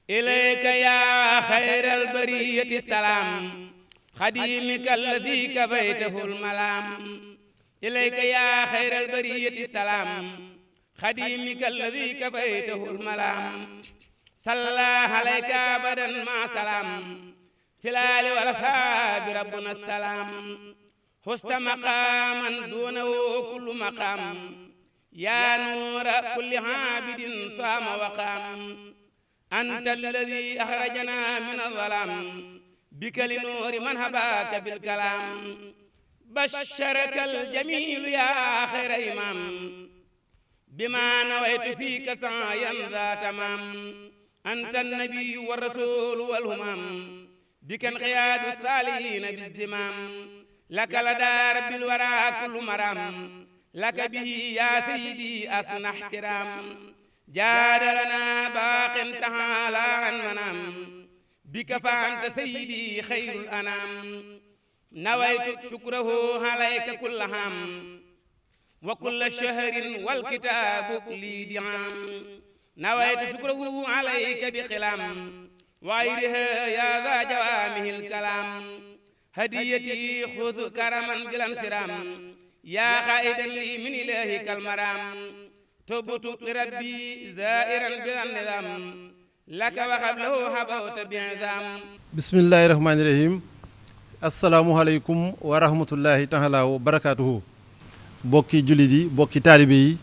ilayka yaa xayral bariyati salaam xadimika alladi kafaytahu lmalaam ilayka yaa xayral bariyati salaam xadimika alladi kafaytahu lmalaam salla alayka abadan ma salaam filaali wal asaabi rabbuna salaam xusta maqaaman duunahu kullu maqaam yaa nuura kulli aabidin saama waqaam anta alladi axrajana min azalaam bika li nuuri man habaaka bilkalaam basharaka aljamiilu yaa xayra imaam bima nawaytu fiika saayan daa tamaam anta annabiyu wa rasuulu walhumaam bika inqiyaadu saalihiina bizzimaam laka ladaa rabbil waraa kullu maraam laka bihi yaa sayyidi asna ixtiraam jaadalana baaqin taxaalaa an manaam bika fa anta sayyidi xayrul anaam nawaytu shukrahu alayka kulla haam wa kulla shahrin wal kitaabu lii di'aam nawaytu shukrahu alayka bi xilaam wa ayriha yaa daa jawaamihil kalaam hadiyati xud karaman bilan siraam yaa xaa'idan lii min ilaahi kalmaraam tubtu li rabbi zaa'iran bilan nizaam laka wa qablahu habawta bi'izam. bismillahi rahmaani rahim. asalaamualeykum wa rahmatullahi taala wa barakaatuhu. bokki jullit yi bokki taalibe yi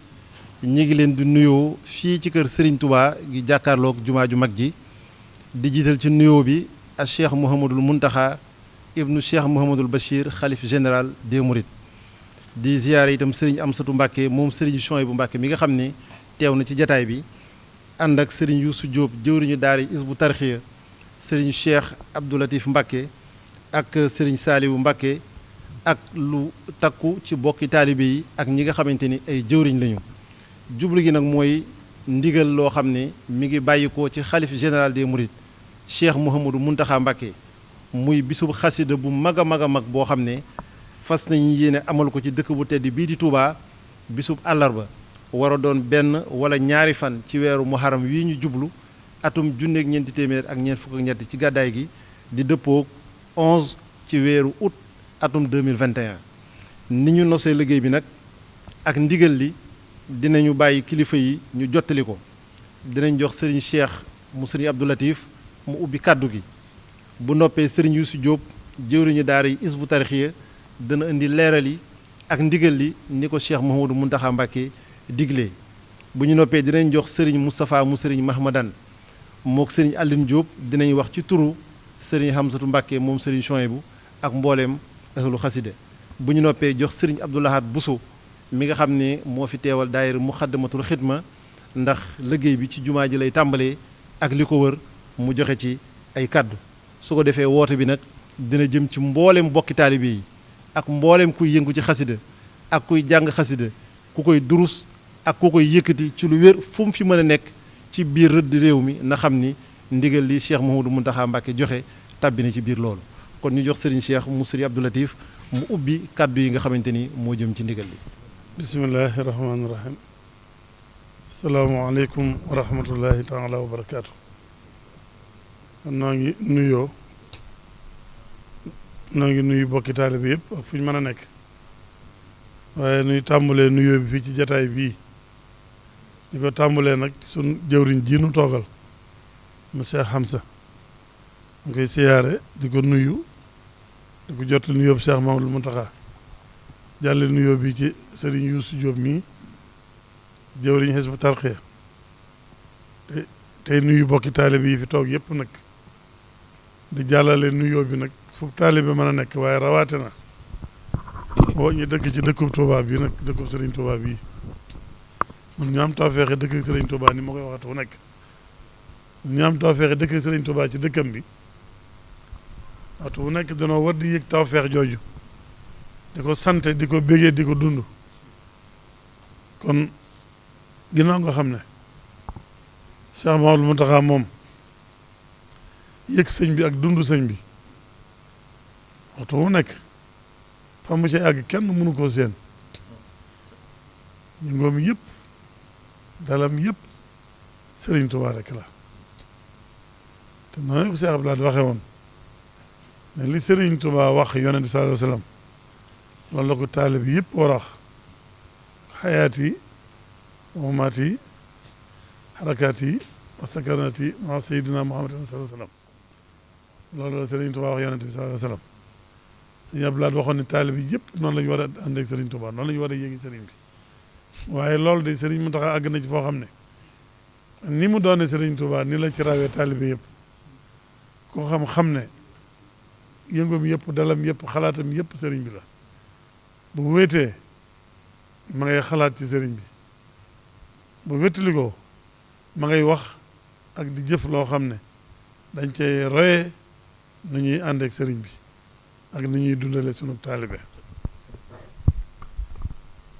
ñi ngi leen di nuyoo fii ci kër Serigne Touba gi jàkkaarloog jumaa ju mag ji di jiital ci nuyoo bi ak cheikh Mouhamadul Muntaxa ibnu cheikh Mouhamadul Bachir xalif général des Mourides. di ziyaare itam Serigne Amsatu Mbàkke moom Serigne Souhaïbou Mbàkke mi nga xam ne teew na ci jataay bi ànd ak Serigne Youssou Diop jëwriñu daari Hizbut Tarqiyyah Serigne Cheikh Abdou Latif Mbàkke ak Serigne Saliou Mbàkke ak lu takku ci bokki taalibe yi ak ñi nga xamante ni ay jëwriñ lañu. jublu gi nag mooy ndigal loo xam ne mi ngi bàyyikoo ci xalif général des Mourides Cheikh Mouhamadou Mountakha Mbàkke muy bisub xasida bu mag a mag a mag boo xam ne fas nañu yéene amal ko ci dëkk bu tedd bii di Touba bisub àllarba war a doon benn wala ñaari fan ci weeru muharram wii ñu jublu atum junneeg ñeenti téeméer ak ñeent fukk ak ñett ci gàddaay gi di dëppoog 11 ci weeru août atum 2021. ni ñu nosee liggéey bi nag ak ndigal li dinañu bàyyi kilifa yi ñu jottali ko dinañ jox Serigne Cheikh mu Serigne Abdou Latif mu ubbi kàddu gi bu noppee Serigne Youssou Diop jëwriñu daara yi Hizbut Tarqiyyah dana indi leeral yi ak ndigal li ni ko Cheikh Mouhamadou Mountakha Mbacké diglee bu ñu noppee dinañ jox Serigne Moustapha mu Serigne Mahmadan mook Serigne Aline Diop dinañ wax ci turu Serigne Hamsatu Mbacké moom Serigne Souhaïbou ak mbooleem ahlu xasida bu ñu noppee jox Serigne Abdoulahad Bousso mi nga xam ne moo fi teewal daayira Muxaddamatul Xidma ndax liggéey bi ci jumaa ji lay tàmbalee ak li ko wër mu joxe ci ay kàddu su ko defee woote bi nag dina jëm ci mbooleem bokki taalibe yi ak mbooleem kuy yëngu ci xasida ak kuy jàng xasida ku koy durus ak ku koy yëkkati ci lu wér fu mu fi mën a nekk ci biir rëdd réew mi na xam ni ndigal li Cheikh Mouhamadou Mountakha Mbacké joxe tàbbi na ci biir loolu kon ñu jox Serigne Cheikh mu Serigne Abdou Latif mu ubbi kàddu yi nga xamante ni moo jëm ci ndigal li. bismillahi rahmaani rahim. asalaamaaleykum wa rahmatullahi taala wa barakaatu. noo ngi nuyu bokki taalibe yëpp ak fu ñu mën a nekk waaye nuy tàmbalee nuyoo bi fii ci jataay bii di ko tàmbalee nag sun jëwriñ ji nu toogal monsieur Hamza mu koy siyaare di ko nuyu di ko jot nuyoo bi Cheikh Mamadou Mountakha jàlle nuyoo bi ci Serigne Youssou Diop mii jëwriñ Hizbut Tarqiyyah tey nuyu bokki taalibe yi fi toog yëpp nag di jàllale nuyoo bi nag fu taalibe mën a nekk waaye rawaate na woo ñu dëkk ci dëkkub Touba bii nag dëkkub Serigne Touba bii mun ñu am tawfeexe dëkk ak Serigne Touba ni ma koy waxatu fu nekk ñu am tawfeexe dëkk ak Serigne Touba ci dëkkam bi waxtu fu nekk danoo war di yëg tawfeex jooju di ko sant di ko bégee di ko dund kon ginnaaw nga xam ne Cheikh Mamadou Mountakha moom yëg sëñ bi ak dund sëñ bi waxtu mu nekk fa mu ci àgg kenn mënu koo seen ñu ngoom yëpp dalam yëpp Serigne Touba rek la te noonu ko Cheikh Abdoulaye waxee woon ne li Serigne Touba wax yonent bi sallallahu alayhi wa sallam loolu la ko taalibe yëpp war a wax xayaat yi mamaat yi xarakaat yi wa sakanaat yi ma Seydina Muhammad sallallahu alayhi wa sallam loolu la Serigne Touba wax yonent bi sallallahu alayhi wa sallam Serigne Abdoulaye waxoon ne taalibe yëpp noonu la ñu war a ànd ak Serigne Touba noonu la ñu war a yéegi Serigne bi waaye loolu de Serigne Mountakha àgg na ci foo xam ne ni mu doone Serigne Touba ni la ci rawee taalibe yëpp ko xam ne yëngoom yëpp dalam yëpp xalaatam yëpp sëriñ bi la bu wéetee ma ngay xalaat ci sëriñ bi bu wéttalikoo ma ngay wax ak di jëf loo xam ne dañ cay royee nu ñuy ànd ak sëriñ bi ak nu ñuy dundale sunu taalibe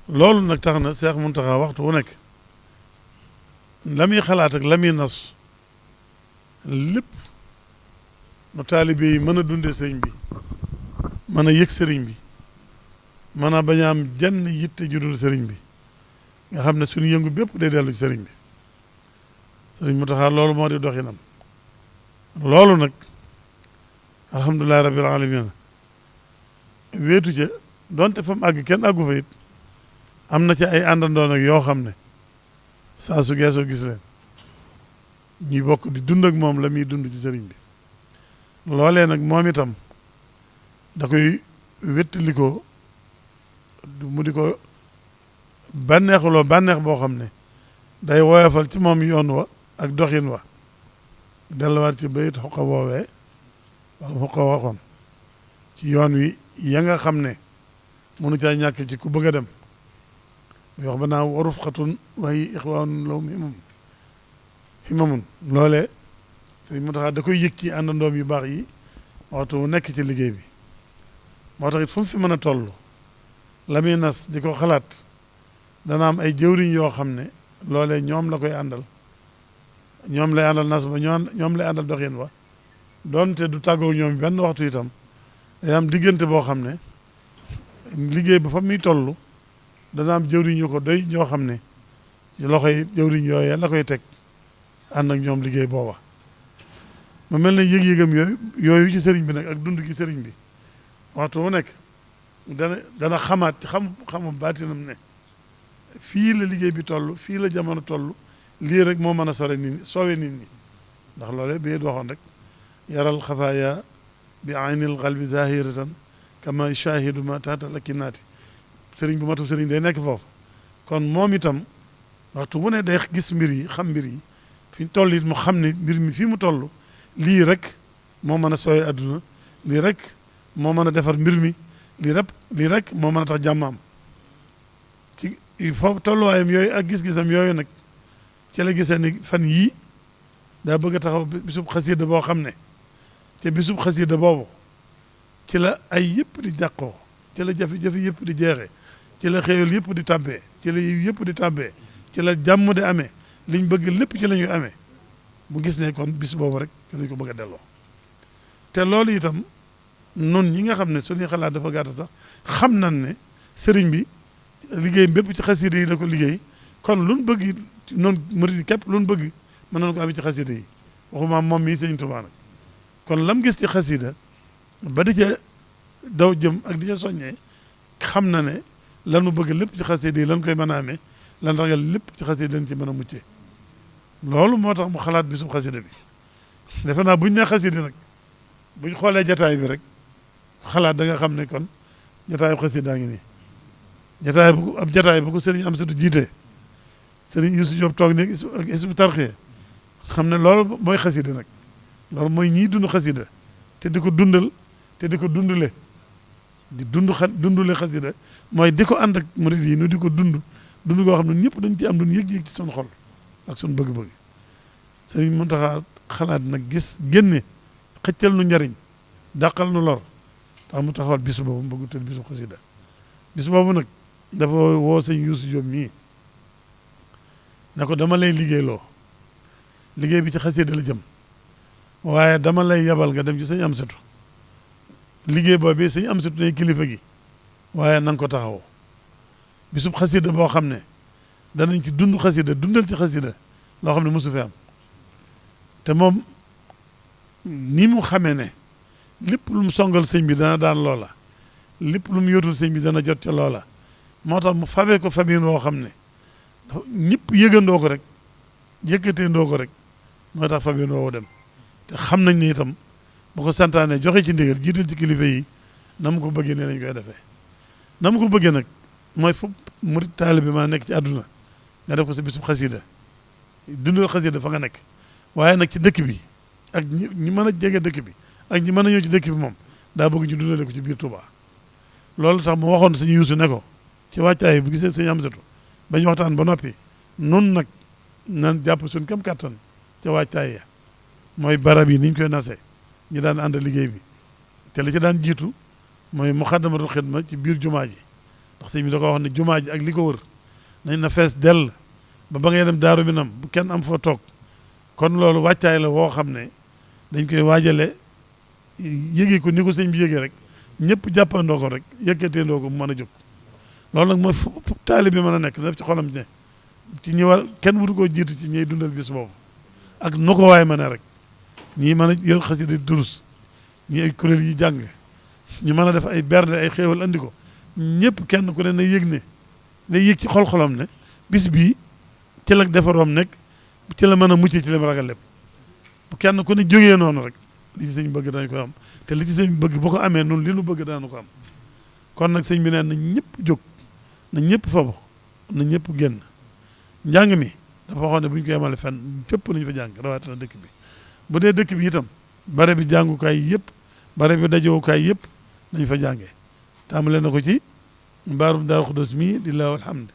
loolu nag tax na Seex Muntaxa waxtu wu nekk la muy xalaat ak la muy nas lépp nu taalibe yi mën a dundee sëriñ bi mën a yëg sëriñ bi mën a bañ a am jenn yitte judul sëriñ bi nga xam ne suñu yëngu bépp day dellu ci sëriñ bi sëriñ Muntaxa loolu moo di doxinam loolu nag alhamdulilahi rabbil alamin wéetu ca donte fa mu àgg kenn àggu fa it am na ci ay àndandoo nag yoo xam ne saa su geesoo gis leen ñuy bokk di dund ak moom la muy dund ci sëriñ bi loolee nag moom itam da koy wéttalikoo mu di ko bànneexuloo bànneex boo xam ne day woyofal ci moom yoon wa ak doxin wa delluwaat ci bayit xoqa woowee wala xoqa waxoon ci yoon wi ya nga xam ne mënu caa ñàkk ci ku bëgg a dem muy wax ba naa waruf xatun waaye ixwaanun lahum himamun loolee sëriñ Mountakha da koy yëg ci àndandoom yu baax yi waxtu mu nekk ci liggéey bi moo tax it fu mu fi mën a toll la muy nas di ko xalaat dana am ay jëwriñ yoo xam ne loolee ñoom la koy àndal ñoom lay àndal nas ba ñoom lay àndal doxin wa doonte du tàggoo ñoom benn waxtu itam day am diggante boo xam ne liggéey ba fa muy toll dana am jëwriñ yu ko doy ñoo xam ne ci loxoy jëwriñ yooyee la koy teg ànd ak ñoom liggéey booba mu mel ne yëg-yëgam yooyu ci sëriñ bi nag ak dund gi sëriñ bi waxtu wu nekk dana xamaat ci xamu baatinam ne fii la liggéey bi toll fii la jamono toll lii rek moo mën a sore nit ñi sowe nit ñi ndax loolee bi waxoon rek yaral xafaaya bi aynil qalbi zahiratan kama shahidu ma taata lakinaati sëriñ bu matu sëriñ day nekk foofu kon moom itam waxtu bu ne day gis mbir yi xam mbir yi fi toll it mu xam ne mbir mi fii mu toll lii rek moo mën a sooy adduna lii rek moo mën a defar mbir mi lii rek moo mën a tax jàmmaam ci foofu tolluwaayam yooyu ak gis-gisam yooyu nag ci la gisee ni fan yii daa bëgg a taxaw bisub xasida boo xam ne te bisub xasida boobu ci la ay yëpp di jàqoo ci la jafe-jafe yëpp di jeexe ci la xéewal yëpp di tàbbee ci la yiw yëpp di tàbbee ci la jàmm di amee liñ bëgg lépp ci la ñuy amee mu gis ne kon bis boobu rek ci lañ ko bëgg a delloo te loolu itam nun ñi nga xam ne suñuy xalaat dafa gàtt sax xam nañ ne sëriñ bi liggéey bépp ci xasida yi la ko liggéey kon luñ bëgg noonu murid yi képp luñ bëgg mën nañ ko amee ci xasida yi waxuma moom mii Sëriñ Tuubaa nag kon lam gis ci xasida ba di ca daw jëm ak di ca soññee xam na ne lanu bëgg lépp ci xasida yi lan koy mën a amee lan ragal lépp ci xasida lañ ci mën a muccee loolu moo tax mu xalaat bisub xasida bi defe naa buñ ne xasida nag buñ xoolee jataay bi rek xalaat da nga xam ne kon jataayu xasida ngi nii jataay bu ko sëriñ Amsatu jiitee sëriñ Yuusu Jóob toog ne ak Hizbut Tarqiyyah xam ne loolu mooy xasida nag loolu mooy ñii dund xasida te di ko dundal te di ko dundule di dundule xasida mooy di ko ànd ak murid yi nu di ko dund goo xam ne ñëpp dañ ci am lu ñu yëg-yëg ci suñu xol ak suñu bëgg-bëgg sëriñ Muntaxa xalaat nag génne xëccal nu njariñ dàqal nu lor tax mu taxawal bis boobu mu bëgg tëdd bisu xasida bis boobu nag dafa woo sëñ Yuusu Jóob mii ne ko dama lay liggéeyloo liggéey bi ci xasida la jëm waaye dama lay yabal nga dem ci sëñ Amsatu liggéey boobu sëñ Amsatu ne kilifa gi waaye na nga ko taxawoo bisub xasida boo xam ne danañ ci dund xasida dundal ci xasida loo xam ne mosu fi am te moom ni mu xamee ne lépp lu mu songal sëñ bi dana daan loola lépp lu mu yóotul sëñ bi dana jot ca loola moo tax mu fabee ko fabin woo xam ne ñëpp yëgandoo ko rek yëkkateendoo ko rek moo tax fabin woowu dem te xam nañ ne itam bu ko santaane joxe ci ndigal jiital ci kilifa yi na mu ko bëggee ne lañ koy defee na mu ko bëggee nag mooy fu murit taalibe bi ma nekk ci àdduna nga def ko sa bisub xasida dundal xasida fa nga nekk waaye nag ci dëkk bi ak ñi mën a jege dëkk bi ak ñi mën a ñëw ci dëkk bi moom daa bëgg ñu dundale ko ci biir Touba loolu tax mu waxoon suñu yuusu ne ko ci wàccaay bu gisee suñu amsatu bañ waxtaan ba noppi nun nag nan jàpp suñ kam kàttan ca wàccaay ya mooy barab yi niñ koy nasee ñi daan ànd liggéey bi te li ci daan jiitu mooy muxaddamatul xidma ci biir jumaa ji ndax sëñ bi da ko wax ne jumaa ji ak li ko wër nañ na fees dell ba ngay dem daaru minam bu kenn am foo toog kon loolu wàccaay la woo xam ne dañ koy waajale yëgee ko ni ko sëñ bi yëgee rek ñëpp jàppandoo ko rek yëkkateendoo ko mu mën a jóg loolu nag mooy fu taalibe bi mën a nekk def ci xolam ne ci ñi war kenn wutu koo jiitu ci ñiy dundal bis boobu ak nu ko waay mën a rek ñii mën a yor xasida durus ñi ay kuréel yi jàng ñu mën a def ay bernde ay xéewal andi ko ñëpp kenn ku ne na yëg ne na yëg ci xol-xolam ne bis bii ci la defaroom nekk ci la mën a mucc ci la ragal lépp bu kenn ku ne jógee noonu rek li ci sëñ bëgg dañ ko am te li ci sëñ bëgg boo ko amee noonu li nu bëgg daanu ko am kon nag sëñ bi neen na ñëpp jóg na ñëpp fabu na ñëpp génn njàng mi dafa waxoon ne bu ñu ko yemale fenn fépp nañu fa jàng rawatina dëkk bi bu dee dëkk bi itam bare bi jàngukaay yëpp bare bi dajowukaay yëpp nañ fa jàngee tàmbale na ko ci mbaarum Daaru Xudoos mii di laahu alhamd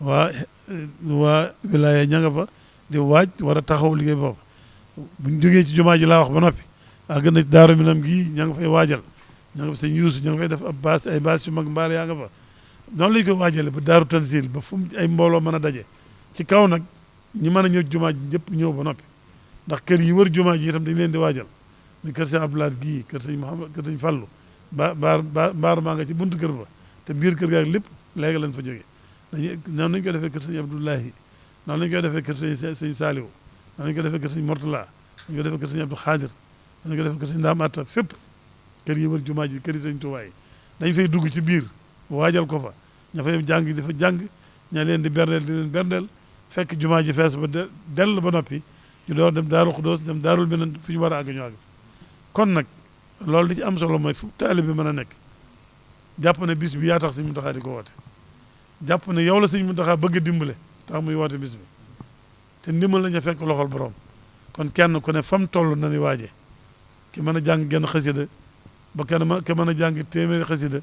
waa wilaya ña nga fa di waaj war a taxaw liggéey boobu buñ jógee ci jumaa ji laa wax ba noppi àgg na daaru minam gii ña nga fay waajal ña nga fa sëñ yuusu ña nga fay def ab baas ay baas yu mag mbaar yaa nga fa noonu lañ koy waajale ba daaru tansil ba fu mu ay mbooloo mën a daje ci kaw nag ñi mën a ñëw jumaa ji ñëpp ñëw ba noppi ndax kër yi wër jumaa ji itam dañ leen di waajal muy kër sëñ Abdoulaye gii kër sëñ Mouhamad kër sëñ Fallu mbaar maa nga ci buntu kër ba te biir kër gaak lépp léegi lañ fa jógee dañuy noonu lañ koy defee kër sëñ Abdoulahi noonu lañ koy defee kër sëñ Saaliw noonu lañ koy defee kër sëñ Mortala dañ koy defee kër sëñ Abdou Xaadir dañ koy defee kër sëñ Ndaam Atta fépp kër yi wër jumaa ji kër yi sëñ Tuubaa yi dañ fay dugg ci biir waajal ko fa ña fay jàng dafa jàng ña leen di berndeel di leen berndeel fekk jumaa ji fees ba dell ba noppi ñu door dem Daaru Xudoos dem Daarul Minan fi ñu war a àgg ñu àgg kon nag loolu li ci am solo mooy fu taalibe bi mën a nekk jàpp ne bis bi yaa tax sëñ Muntaxa di ko woote jàpp ne yow la sëñ Muntaxa bëgg a dimbale tax muy woote bis bi te ndimbal la ñu fekk loxol borom kon kenn ku ne fam toll na ni waaje ki mën a jàng genn xasida ba kenn ki mën a jàng téeméeri xasida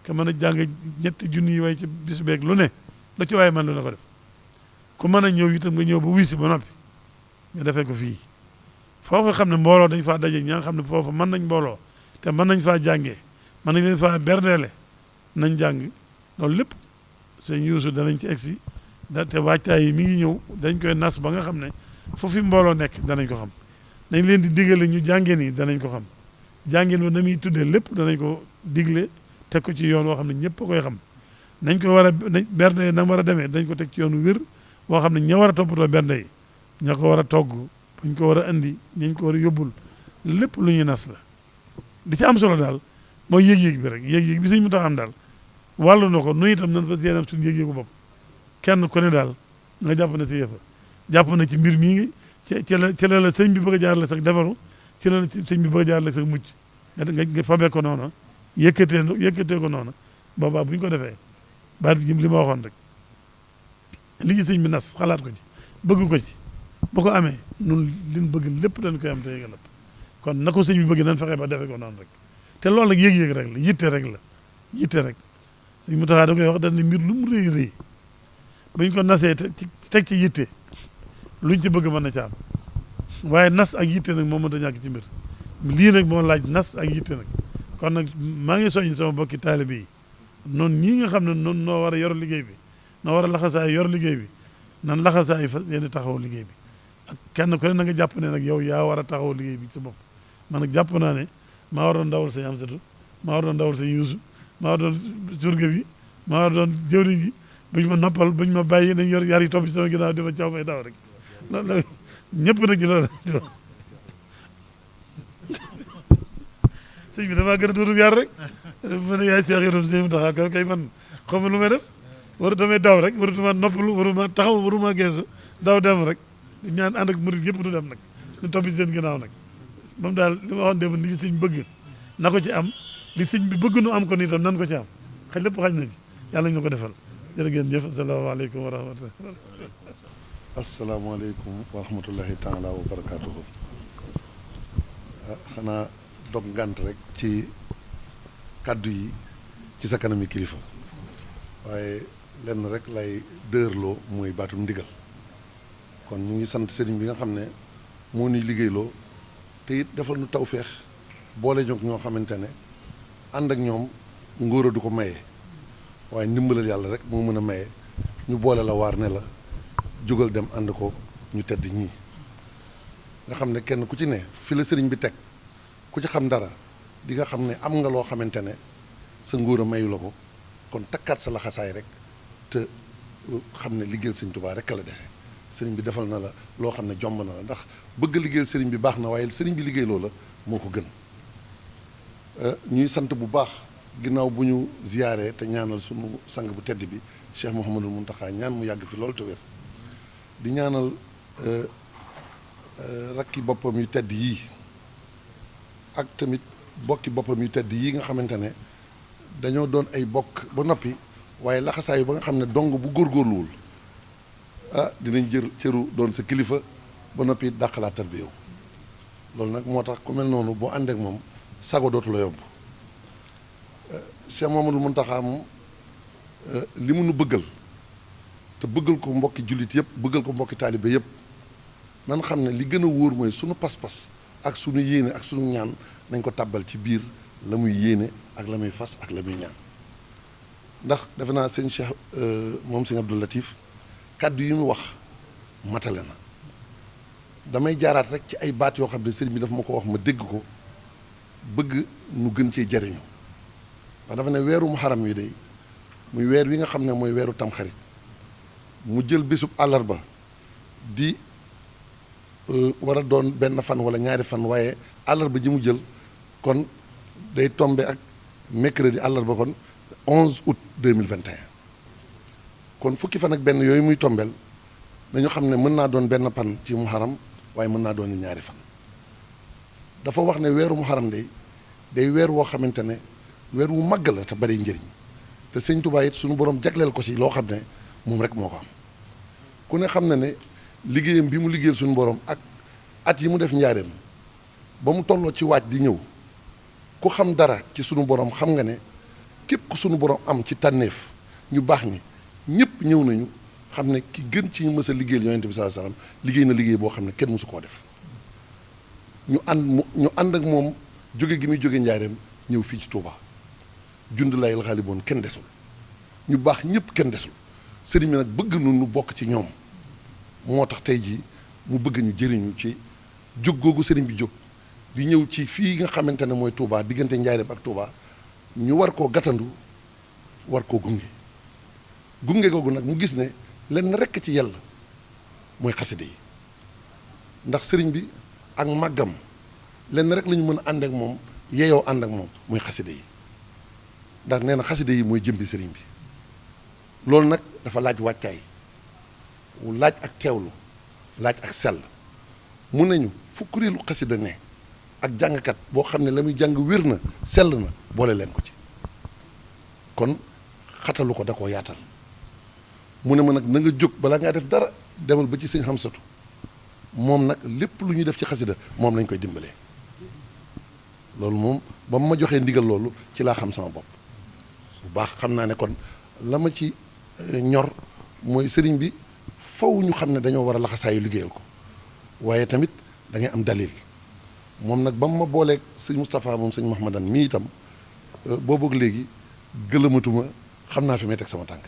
ki mën a jàng ñetti junni yi way ci bis beeg lu ne lu ci waaye man lu ne ko def ku mën a ñëw itam nga ñëw ba wuy si ba noppi nga defee ko fii foofu xam ne mbooloo dañ faa daje ña nga xam ne foofu mën nañ mbooloo te mën nañ faa jàngee mën nañ leen faa berdeele nañ jàng loolu lépp sëñ Yuusu danañ ci egsi te waajtaay yi mi ngi ñëw dañ koy nas ba nga xam ne fu fi mbooloo nekk danañ ko xam nañ leen di digale ñu jàngeen yi danañ ko xam jàngeen ba na muy tuddee lépp danañ ko digle teg ko ci yoon woo xam ne ñëpp a koy xam nañ ko war a bernde na war a demee dañ ko teg ci yoonu wér boo xam ne ña war a toppatoo bernde yi ña ko war a togg buñ ko war a andi ñañ ko war a yóbbul lépp lu ñuy nas la di ci am solo daal mooy yëg-yëg bi rek yëg-yëg bi suñ mu tax am daal wàllu na ko nu itam nan fa seenam suñu yëg-yëgu bopp kenn ku ne daal nga jàpp na si yëfa jàpp na ci mbir mii ci la sëñ bi bëgg a jaarale sax defaru ci la sëñ bi bëgg a jaarale sax mucc nga fabee ko noona yëkkatee ko noona boobaa bu ñu ko defee baat bi li ma waxoon rek li ci sëñ bi nas xalaat ko ci bëgg ko ci bu ko amee nun liñ bëgg lépp dañ koy am te yëgal kon na ko sëñ bi bëgg nañ fexe ba defee ko noonu rek te loolu nag yëg-yëg rek la yitte rek la yitte rek sëñ mu taxaa da koy wax dañ ne mbir lu mu rëy rëy buñ ko nasee teg ci yitte luñ ci bëgg mën na ca am waaye nas ak yitte nag moo mënta ñàkk ci mbir lii nag moo laaj nas ak yitte nag kon nag maa ngi soññ sama bokki taalibe yi noonu ñii nga xam ne noonu noo war a yor liggéey bi noo war a laxasaay yor liggéey bi nan laxasaay fa yéen taxaw liggéey bi ak kenn ku ne na nga jàpp ne nag yow yaa war a taxaw liggéey bi sa bopp man nag jàpp naa ne maa war doon ndawal sëñ Amsatu maa war doon ndawal sëñ Yuusu maa war doon surga bi maa war doon jëwriñ gi buñ ma noppal buñ ma bàyyi nañ yor yar yi topp ci sama ginnaaw di ma caw may daw rek loolu ñëpp nag ci loolu sëñ bi damaa gën a dóorub yar rek ma ne yaay Cheikh Ibrahima sëñ Mountakha kay man xam nga lu may def damay daw rek warutuma noppalu waruma taxaw waruma geesu daw dem rek ñaan ànd ak murid yëpp du dem nag ñu topp ci seen ginnaaw nag moom daal li ma waxoon démb li ci sëñ bëgg na ko ci am li sëñ bi bëgg nu am ko nii tam nan ko ci am xëy lépp xañ na ci yàlla ñu ko defal jërë ngeen jëf asalaamaaleykum wa rahmatullah asalaamaaleykum wa rahmatullahi taala wa barakaatuhu xanaa dog ngànt rek ci kàddu yi ci sa kanami kilifa waaye lenn rek lay dërloo mooy baatum ndigal kon ñu ngi sant sëriñ bi nga xam ne moo ñuy liggéeyloo te it defal nu tawféex boole ñoog ñoo xamante ne ànd ak ñoom ngóora du ko maye waaye ndimbalal yàlla rek moo mën a maye ñu boole la waar ne la jógal dem ànd ko ñu tedd ñii nga xam ne kenn ku ci ne fi la sëriñ bi teg ku ci xam dara di nga xam ne am nga loo xamante ne sa ngóora mayu la ko kon takkaat sa laxasaay rek te xam ne liggéeyal sëriñ Tuubaa rek la dese sëriñ bi defal na la loo xam ne jomb na la ndax bëgg liggéeyal sëriñ bi baax na waaye sëriñ bi liggéey loo la moo ko gën ñuy sant bu baax ginnaaw bu ñu ziyaaree te ñaanal sunu sang bu tedd bi Cheikh Mouhamadul Mountakha ñaan mu yàgg fi loolu te wér di ñaanal rakki boppam yu tedd yii ak tamit bokki boppam yu tedd yii nga xamante ne dañoo doon ay bokk ba noppi waaye laxasaayu ba nga xam ne dong bu góorgóorluwul dinañ jër cëru doon sa kilifa ba noppi dàqalaat tarbiya loolu nag moo tax ku mel noonu boo ànd ak moom sago dootu la yomb Cheikh Mouhamadul Mountakha moom li mu nu bëggal te bëggal ko mbokki jullit yëpp bëggal ko mbokki taalibe yëpp nan xam ne li gën a wóor mooy sunu pas-pas ak sunu yéene ak sunu ñaan nañ ko tàbbal ci biir la muy yéene ak la muy fas ak la muy ñaan ndax defe naa sëñ Cheikh moom sëñ Abdou Latif kàddu yi mu wax matale na damay jaaraat rek ci ay baat yoo xam ne sëriñ bi dafa ma ko wax ma dégg ko bëgg nu gën cee jariñu ndax dafa ne weeru muharram wi day muy weer wi nga xam ne mooy weeru tamxarit mu jël bésub àllarba di war a doon benn fan wala ñaari fan waaye àllarba ji mu jël kon day tombe ak mercredi àllarba kon 11 août 2021 kon fukki fan ak benn yooyu muy tombeel dañu xam ne mën naa doon benn pan ci muharram waaye mën naa doon ñaari fan dafa wax ne weeru muharram day weer woo xamante ne weer wu màgg la te bari njëriñ te sëñ Tuubaa it suñu borom jagleel ko ci loo xam ne moom rek moo ko am ku ne xam na ne liggéeyam bi mu liggéeyal suñu borom ak at yi mu def njaareem ba mu tolloo ci waaj di ñëw ku xam dara ci suñu borom xam nga ne képp ku suñu borom am ci tànneef ñu baax ñi ñëpp ñëw nañu xam ne ki gën ci mës a liggéeyal yonent bi sallallahu alayhi wasallam liggéey na liggéey boo xam ne kenn mësu koo def ñu ànd ak moom jóge gi muy jóge njaareem ñëw fii ci Touba jund layil xaaliboon kenn desul ñu baax ñëpp kenn desul sëriñ bi nag bëgg nu bokk ci ñoom moo tax tey jii mu bëgg ñu jëriñu ci jóg googu sëriñ bi jóg di ñëw ci fii nga xamante ne mooy Touba diggante njaareem ak Touba ñu war koo gàttandu war koo gunge googu nag mu gis ne lenn rekk ci yàlla mooy xaside yi ndax sëriñ bi ak màggam lenn rek la ñu mën a ànd ak moom yeeyoo ànd ak moom mooy xaside yi ndax nee na xaside yi mooy jëmbi sëriñ bi loolu nag dafa laaj wàccaay laaj ak teewlu laaj ak sell mun nañu fu kuréelu xasida ne ak jàngkat boo xam ne la muy jàng wér na sell na boole leen ko ci kon xatalu ko da koo yaatal mu ne ma nag na nga jóg balaa ngaa def dara demal ba ci sëñ Xamsatu moom nag lépp lu ñuy def ci xasida moom lañ koy dimbalee loolu moom ba mu ma joxee ndigal loolu ci laa xam sama bopp bu baax xam naa ne kon la ma ci ñor mooy sëriñ bi faw ñu xam ne dañoo war a laxasaayu liggéeyal ko waaye tamit da ngay am dalil moom nag ba mu ma booleeg sëñ Moustapha moom sëñ Mahmadan mii itam boobu léegi gëlëmatuma xam naa fi may teg sama tànk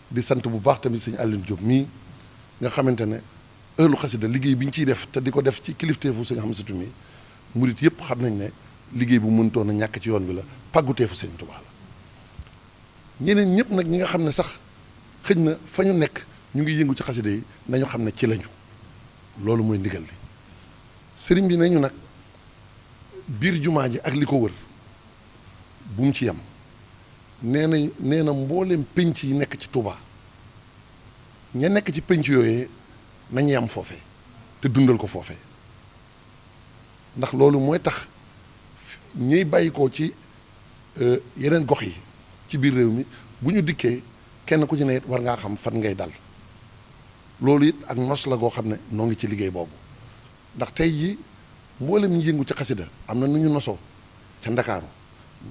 di sant bu baax tamit sëñ Alioune Diop mii nga xamante ne ëllu xasida liggéey bi ñu ciy def te di ko def ci kilifteefu sëñ Xamsatu mii murit yëpp xam nañ ne liggéey bu mëntoon a ñàkk ci yoon bi la pàgguteefu sëñ Tuubaa la ñeneen ñëpp nag ñi nga xam ne sax xëj na fa ñu nekk ñu ngi yëngu ci xasida yi nañu xam ne ci lañu loolu mooy ndigal li sëriñ bi nañu nag biir jumaa ji ak li ko wër bu mu ci yem nee na mbooleem pénc yi nekk ci Touba ña nekk ci pénc yooyee nañu yam foofee te dundal ko foofee ndax loolu mooy tax ñiy bàyyi ko ci yeneen gox yi ci biir réew mi bu ñu dikkee kenn ku ci ne it war ngaa xam fan ngay dal loolu it ak nos la goo xam ne noo ngi ci liggéey boobu ndax tey jii mboolem ñi yëngu ci xasida am na nu ñu nosoo ca Ndakaaru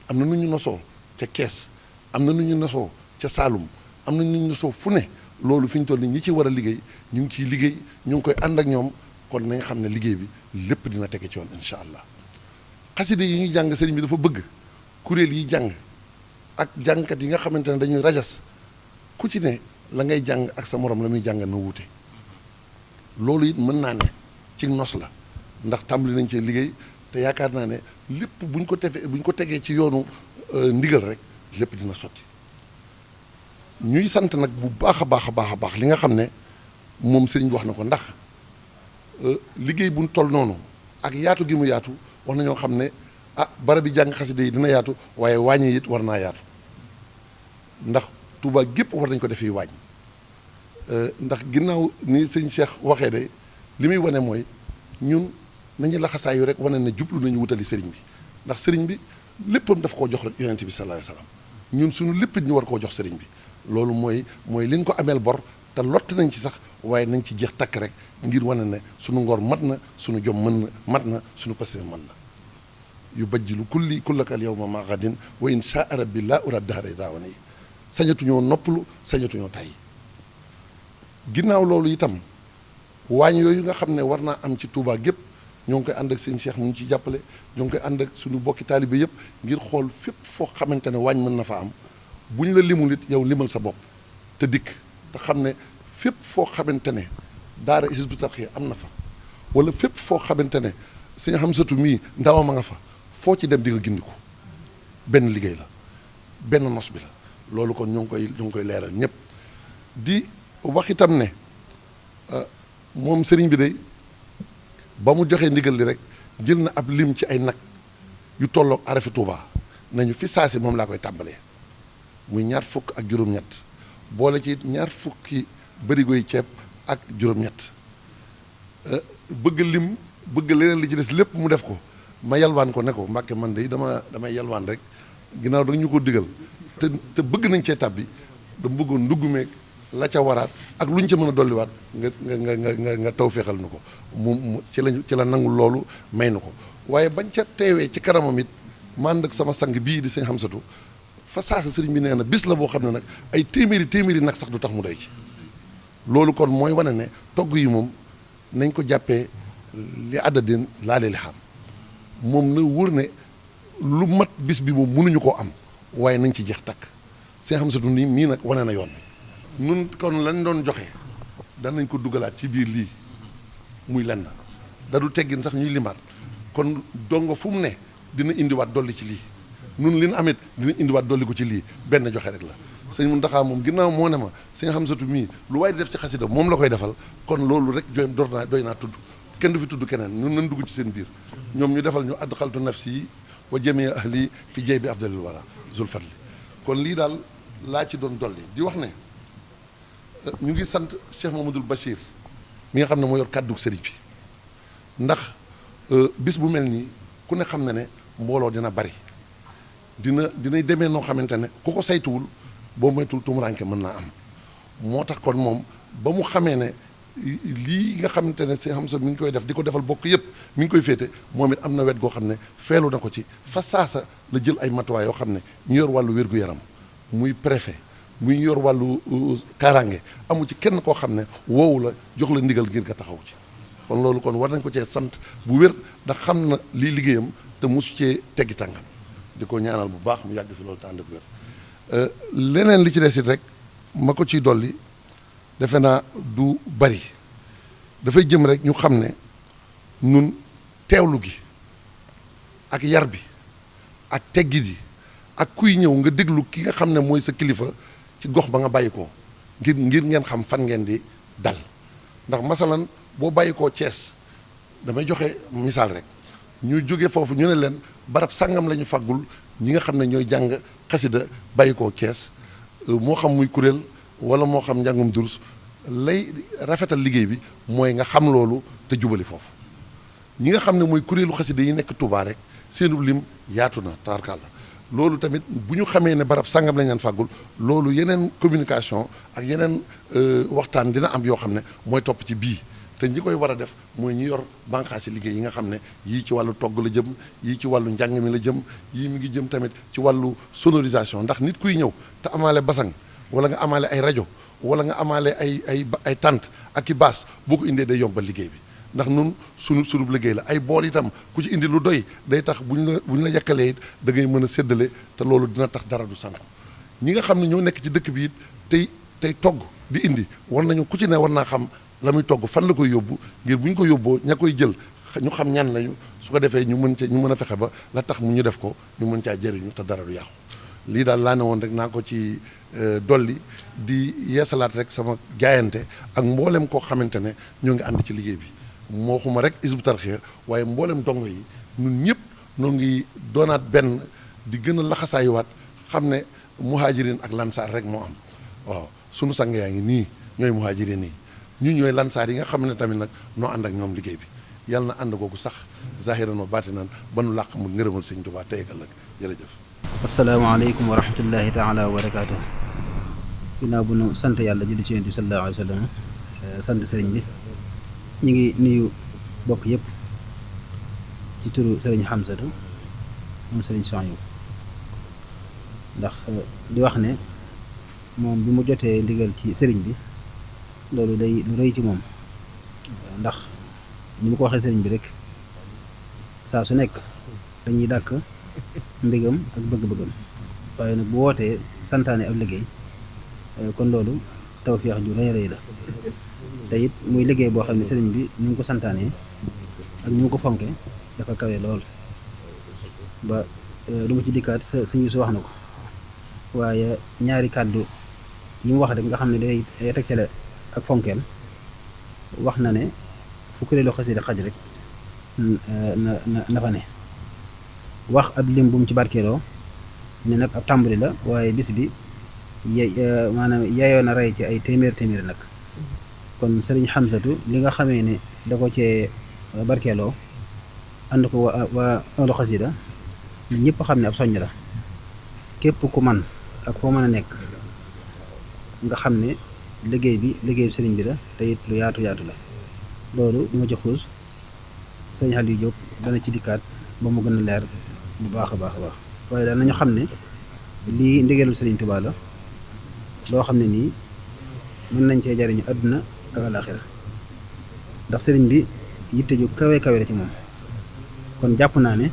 am na nu ñu nosoo ca Kees am na nu ñu nosoo ca Saalum am na nu ñu nosoo fu ne loolu fi ñu toll nii ñi ci war a liggéey ñu ngi ciy liggéey ñu ngi koy ànd ak ñoom kon nañ xam ne liggéey bi lépp dina tege ci yoon incha allah xasida yi ñu jàng sëriñ bi dafa bëgg kuréel yi jàng ak jàngkat yi nga xamante ne dañuy rajas ku ci ne la ngay jàng ak sa morom la muy jàng na wuute loolu it mën naa ne ci nos la ndax tàmbali nañ cee liggéey te yaakaar naa ne lépp buñ ko tegee ci yoonu ndigal rek lépp dina sotti ñuy sant nag bu baax a baax li nga xam ne moom sëriñ bi wax na ko ndax liggéey buñ toll noonu ak yaatu gi mu yaatu wax nañoo xam ne barab bi jàng xasida yi dina yaatu waaye wàññi it war naa yaatu ndax Touba gépp war nañ ko defi wàññ ndax ginnaaw ni sëñ Cheikh waxee de li muy wane mooy ñun nañu laxasaayu rek wane ne jublu nañu wutali sëriñ bi ndax sëriñ bi léppam daf koo jox rek yonent bi sallallahu alayhi wasallam ñun suñu lépp ñu war koo jox sëriñ bi loolu mooy liñ ko ameel bor te lott nañ ci sax waaye nañ ci jeex takk rek ngir wane ne suñu ngor mat na suñu jom mën na mat na suñu passé mën na yu bajjilu kullaka al yawma ma gadin wa in shaa rabbi laa ura dahra daawani sañatuñoo noppalu sañatuñoo tay ginnaaw loolu itam waañ yooyu nga xam ne war naa am ci Touba gépp ñoo ngi koy ànd ak seen Cheikh mu ngi ci jàppale ñoo ngi koy ànd ak suñu bokki taalibe yëpp ngir xool fépp foo xamante ne waañ mën na fa am bu ñu la limul it yow limal sa bopp te dikk te xam ne fépp foo xamante ne daara Hizbut Tarqiyyah am na fa wala fépp foo xamante ne sëñ Hamsatu mii ndawam a nga fa foo ci dem di nga gindiku benn liggéey la benn nos bi la loolu kon ñoo ngi koy leeral ñëpp di wax itam ne moom sëriñ bi de ba mu joxee ndigal li rek jël na ab lim ci ay nag yu tolloog arafi Touba nañu fi saasi moom laa koy tàmbalee muy 20 ak juróom-ñett boole ci 20 bërigoy ceeb ak juróom-ñett bëgg lim bëgg leneen li ci des lépp mu def ko ma yalwaan ko ne ko Mbàkke man de damay yalwaan rek ginnaaw da ñu ko digal te bëgg nañ cee tàbbi dama bëggoon ndugg meeg la ca waraat ak lu ñu ca mën a dolliwaat nga taw féexal na ko mu ci la nangul loolu may na ko waaye bañ ca teewee ci kanamam it man ak sama sang bii di sëñ Xamsatu fa saasa sëriñ bi nee na bis la boo xam ne nag ay téeméeri nag sax du tax mu doy ci loolu kon mooy wane ne togg yi moom nañ ko jàppee li àddadin laale li xam moom na wóor ne lu mat bis bi moom mënuñu koo am waaye nañ ci jeex takk sëñ Xamsatu nii mii nag wane na yoon nun kon lañ doon joxe danañ ko dugalaat ci biir lii muy lenn da du teggin sax ñuy limaat kon dongo fu mu ne dina indiwaat dolli ci lii nun li nu amit dina indiwaat dolli ko ci lii benn joxe rek la sëñ Muntaxa moom ginnaaw moo ne ma sëñ Xamsatu mii lu waaye di def ci xasida moom la koy defal kon loolu rek doy naa tudd kenn du fi tudd keneen ñun nañ dugg ci seen biir ñoom ñu defal ñu adxaltu nafsi yi wa jamii ahli fi jay bi afdalil wara zul fadli kon lii daal laa ci doon dolli di wax ne ñu ngi sant Cheikh Mamadou Bachir mi nga xam ne moo yor kàddu sëriñ bi ndax bis bu mel nii ku ne xam ne ne mbooloo dina bari dinay demee noo xamante ne ku ko saytuwul boo moytul tumuranke mën naa am moo tax kon moom ba mu xamee ne lii nga xamante ne si xam sa mi ngi koy def di ko defal bokk yëpp mi ngi koy féete moom it am na wet goo xam ne feelu na ko ci fa saasa la jël ay matuwaay yoo xam ne ñu yor wàllu wér-gu-yaram muy préfet muy yor wàllu kaaraange amu ci kenn koo xam ne woowu la jox la ndigal ngir nga taxaw ci kon loolu kon war nañ ko cee sant bu wér ndax xam na lii liggéeyam te mosu cee teggi tàngam di ko ñaanal bu baax mu yàgg fi loolu te ànd ak wér leneen li ci des it rek ma ko ciy dolli defe naa du bari dafay jëm rek ñu xam ne nun teewlu gi ak yar bi ak teggi di ak kuy ñëw nga déglu ki nga xam ne mooy sa kilifa ci gox ba nga bàyyi ko ngir ngeen xam fan ngeen di dal ndax masalan boo bàyyi koo Cees damay joxe misaal rek ñu jóge foofu ñu ne leen barab sàngam la ñu faggul ñi nga xam ne ñooy jàng xasida bàyyi koo Kees moo xam muy kuréel wala moo xam njàngum durus lay rafetal liggéey bi mooy nga xam loolu te jubali foofu ñi nga xam ne mooy kuréelu xasida yi nekk Touba rek seenu lim yaatu na taarkalla loolu tamit bu ñu xamee ne barab sàngam lañ leen fàggul loolu yeneen communication ak yeneen waxtaan dina am yoo xam ne mooy topp ci bii te ñi koy war a def mooy ñi yor bànqaasi liggéey yi nga xam ne yii ci wàllu togg la jëm yii ci wàllu njàng mi la jëm yii mi ngi jëm tamit ci wàllu sonorisation ndax nit kuy ñëw te amaale basang wala nga amaale ay rajo wala nga amaale ay tànt ak i baas boo ko indee day yombal liggéey bi ndax nun sunu liggéey la ay bool itam ku ci indi lu doy day tax bu ñu la yàkkalee it da ngay mën a séddale te loolu dina tax dara du sànq ñi nga xam ne ñoo nekk ci dëkk bi it tey togg di indi war nañu ku ci ne war naa xam la muy togg fan la koy yóbbu ngir bu ñu ko yóbboo ña koy jël ñu xam ñan lañu su ko defee ñu mën a fexe ba la tax mu ñu def ko ñu mën caa jëriñu te dara du yàqu lii daal laa ne woon rek naa ko ci dolli di yeesalaat rek sama jaayante ak mboolem koo xamante ne ñoo ngi ànd ci liggéey bi moo xuma rek Hizbut Tarqiyyah waaye mboolem dongo yi ñun ñëpp noo ngi doonaat benn di gën a laxasaayuwaat xam ne muhajirin ak lansaar rek moo am waaw sunu sang yaa ngi nii ñooy muhajirin yi ñun ñooy lansaar yi nga xam ne tamit nag noo ànd ak ñoom liggéey bi yàlla na ànd googu sax zahiran wa baatinan ba nu làq mu ngërëmal Sëñ Tuubaa tey ak ëllëg jërëjëf. asalaamaaleykum wa rahmatullahi taala wa barakaatu. ginnaaw bu nu sant yàlla julli ci Yonent bi sallallahu alayhi wa sallam sant sëriñ bi ñu ngi nuyu bokk yëpp ci turu sëriñ Hamsatu moom sëriñ Sohaybu ndax di wax ne moom bi mu jotee ndigal ci sëriñ bi loolu day lu rëy ci moom ndax ni mu ko waxee sëriñ bi rek saa su nekk dañuy dàkk mbégam ak bëgg-bëggam waaye nag bu wootee santaane ab liggéey kon loolu tawfeex ju rëy rëy la te it muy liggéey boo xam ne sëriñ bi ni mu ko santaanee ak ni mu ko fonke dafa kawe lool ba du ma ci dikkaat suñu su wax na ko waaye ñaari kàddu yi mu wax rek nga xam ne day tegtale ak fonkeel wax na ne fu kuréelu xasida xaj rek na fa ne wax ab lim bu mu ci barkeeloo ne nag ab tàmbali la waaye bis bi maanaam yeyoo na rey ci ay téeméer nag kon sëriñ Hamsatu li nga xamee ne da ko cee barkeeloo ànd ko waa ahlu xasida ñëpp xam ne ab soññ la képp ku man ak foo mën a nekk nga xam ne liggéeyu sëriñ bi la te it lu yaatu la loolu du ma ci xuus sëriñ Aliou Diop dana ci dikkaat ba mu gën a leer bu baax a baax waaye daal nañu xam ne lii ndigalul sëriñ Tuubaa la loo xam ne nii mën nañ cee jariñu àdduna ak àllaaxira ndax sëriñ bi yitte ju kawe la ci moom kon jàpp naa ne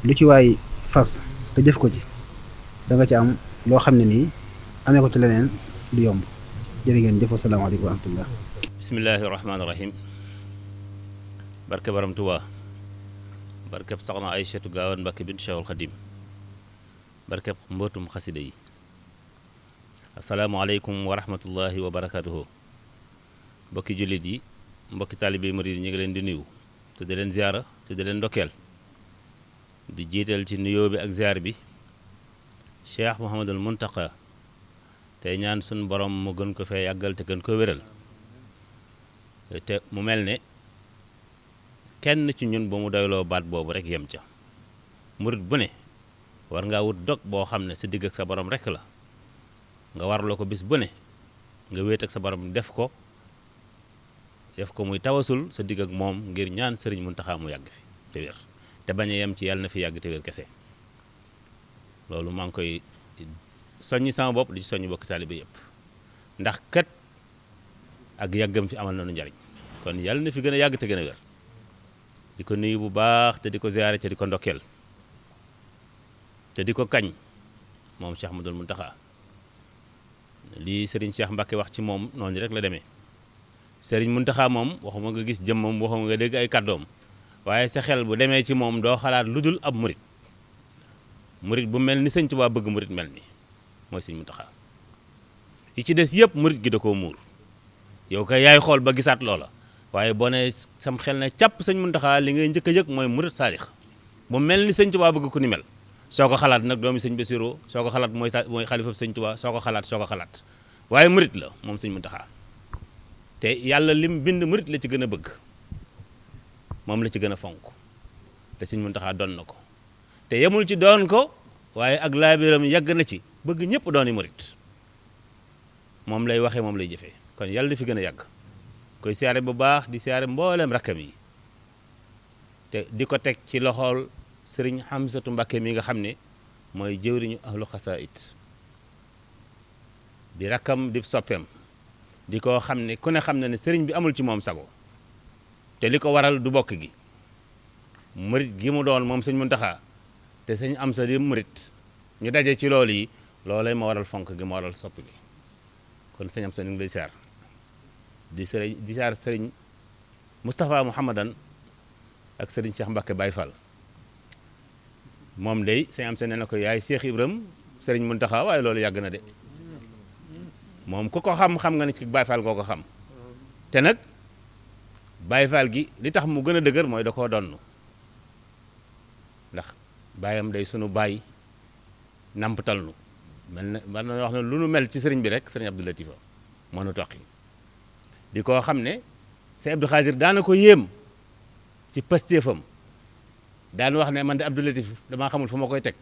lu ci waay fas te jëf ko ci da nga ci am loo xam ne nii amee ko ci leneen du yomb jërë ngeen jëf asalaamaaleykum wa rahmatullah bismillaahi rahmaani rahim barke baram Tuubaa barkeb soxna Aysatu Gaawan Mbàkke bintu Cheikhul Xadim barkeb mbootum xasida yi asalaamaaleykum wa rahmatullahi wa barakaatuhu mbokki jullit yi mbokki taalibe yi murid yi ñu ngi leen di nuyu te di leen ziyaara te di leen ndokkeel di jiital ci nuyoo bi ak ziyaar bi Cheikh Mouhamadul Muntaqa tey ñaan suñ borom mu gën ko fee yàggal te gën ko wéral te mu mel ne kenn ci ñun ba mu doyloo baat boobu rek yem ca murid bu ne war ngaa wut dog boo xam ne sa digg ak sa borom rek la nga warloo ko bis bu ne nga wéet ak sa borom def ko muy tawasul sa digg ak moom ngir ñaan sëriñ Muntaxa mu yàgg fi te wér te bañ a yem ci yàlla na fi yàgg te wér kese loolu maa ngi koy soññi sama bopp di ci soññi bokk taalibe yëpp ndax kat ak yàggam fi amal nañu njariñ kon yàlla na fi gën a yàgg te gën a wér di ko nuyu bu baax te di ko ziyaare te di ko ndokkeel te di ko kañ moom Cheikh Ahmadul Muntaxa lii Serigne Cheikh Mbacke wax ci moom noonu rek la demee Serigne Muntaxa moom waxuma nga gis jëmmam waxuma nga dégg ay kàddoom waaye sa xel bu demee ci moom doo xalaat lu dul ab murit bu mel ni Sëñ Tuubaa bëgg murit mel ni mooy Sëñ Muntaxa yi ci des yëpp murit gi da koo muur yow kay yaay xool ba gisaat loola waaye boo ne sam xel ne càpp sëñ Muntaxa li ngay njëkk a yëg mooy murit saadix bu mel ni sëñ Tuubaa bëgg ku ni mel soo ko xalaat nag doomi sëñ Basiru soo ko xalaat mooy xalifa sëñ Tuubaa soo ko xalaat waaye murit la moom sëñ Muntaxa te yàlla lim bind murit la ci gën a bëgg moom la ci gën a fonk te sëñ Muntaxa doon na ko te yemul ci doon ko waaye ak laabiram yàgg na ci bëgg ñëpp dooni murit moom lay waxee moom lay jëfee kon yàlla di fi gën a yàgg koy siyaare bu baax di siyaare mboolem rakkam yi te di ko teg ci loxool sëriñ Hamsatu Mbakke mi nga xam ne mooy jëwriñu ahlu xasaayid di rakkam di soppeem di ko xam ne ku ne xam ne sëriñ bi amul ci moom sago te li ko waral du bokk gi murit gi mu doon moom sëñ Muntaxa te sëñ Amsa di murit ñu daje ci loolu yi loolay ma waral fonk gi ma waral sopp gi kon sëñ Amsa ñu ngi lay siyaar di siyaar sëriñ Moustapha Mouhamadan ak sëriñ Cheikh Mbacké Baye Fall moom day sëñ Amsa nee na ko yaay Cheikh Ibrahim sëriñ Muntaxa waaye loolu yàgg na de moom ku ko xam nga ne ci Baye Fall ngoo ko xam te nag Baye Fall gi li tax mu gën a dëgër mooy da koo donn ndax baayam day sunu baay nampatal nu mel na man na wax ne lu nu mel ci sëriñ bi rek sëriñ Abdou Latifa moo nu toqi di koo xam ne sëñ Abdou Khadir daana ko yéem ci pastéefam daan wax ne man de Abdou Latif damaa xamul fu ma koy teg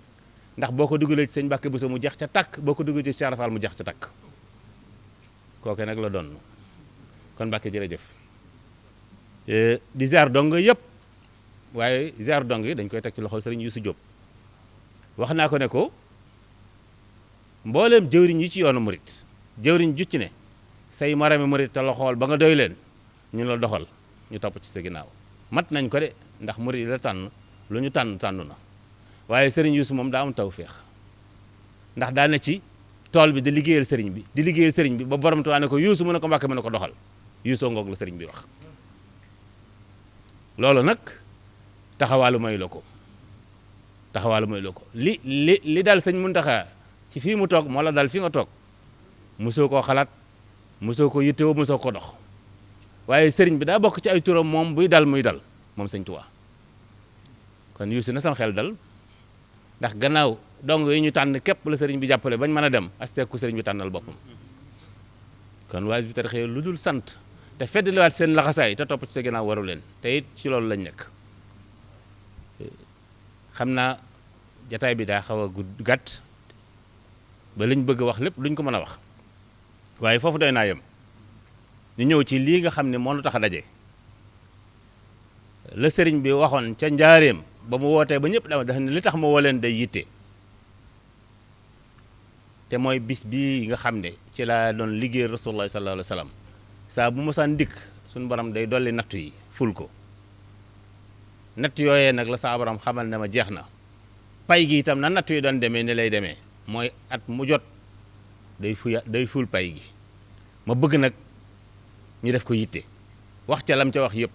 ndax boo ko dugalee ci sëñ Mbàkke Buso mu jeex ca takk boo ko dugalee ci Cheikh Rafal mu jeex ca takk kooke nag la doon kon Mbàkke jërëjëf di ziar dong yëpp waaye ziar dong yi dañ koy teg ci loxol sëriñ Youssou Diop wax naa ko ne ko mbooleem jëwriñ yi ci yoonu murit jëwriñ ju ci ne say marami murit te la xool ba nga doy leen ñu la doxal ñu topp ci sa ginnaaw mat nañ ko de ndax murit yi la tànn lu ñu tànn na waaye sëriñ Youssou moom daa am tawféex ndax daa ne ci tool bi di liggéeyal sëriñ bi ba borom tuwaa ne ko Youssou mu ne ko Mbàkke mu ne ko doxal Youssou ngoog la sëriñ bi wax loolu nag taxawaalu may la ko li dal sëñ Muntaxa ci fii mu toog moo la dal fi nga toog mosoo koo xalaat mosoo ko yittewoo mosoo ko dox waaye sëriñ bi daa bokk ci ay turam moom buy dal muy dal moom sëñ Tuubaa kon Youssou na sam xel dal ndax gannaaw dong yi ñu tànn képp la sëriñ bi jàppale bañ mën a dem asteeku sëriñ bi tànnal boppam kon waa Hizbut Tarqiyyah lu dul sant te feddliwaat seen laxasaay te topp ci sa ginnaaw waru leen te it ci loolu lañ nekk xam naa jataay bi daa xaw a gàtt ba liñ bëgg wax lépp duñ ko mën a wax waaye foofu doy naa yem ñu ñëw ci lii nga xam ne moo nu tax a daje la sëriñ bi waxoon ca njaareem ba mu wootee ba ñëpp dama def ne li tax ma woo leen day yitte te mooy bis bii nga xam ne ci laa doon liggéey rasulullah sallallahu alayhi wa sallam saa bu mosaan dikk suñu borom day dolli nattu yi ful ko natt yooyee nag la saa borom xamal ne ma jeex na pay gi itam na nattu yi doon demee ni lay demee mooy at mu jot day ful pay gi ma bëgg nag ñu def ko yitte wax ca lam ca wax yëpp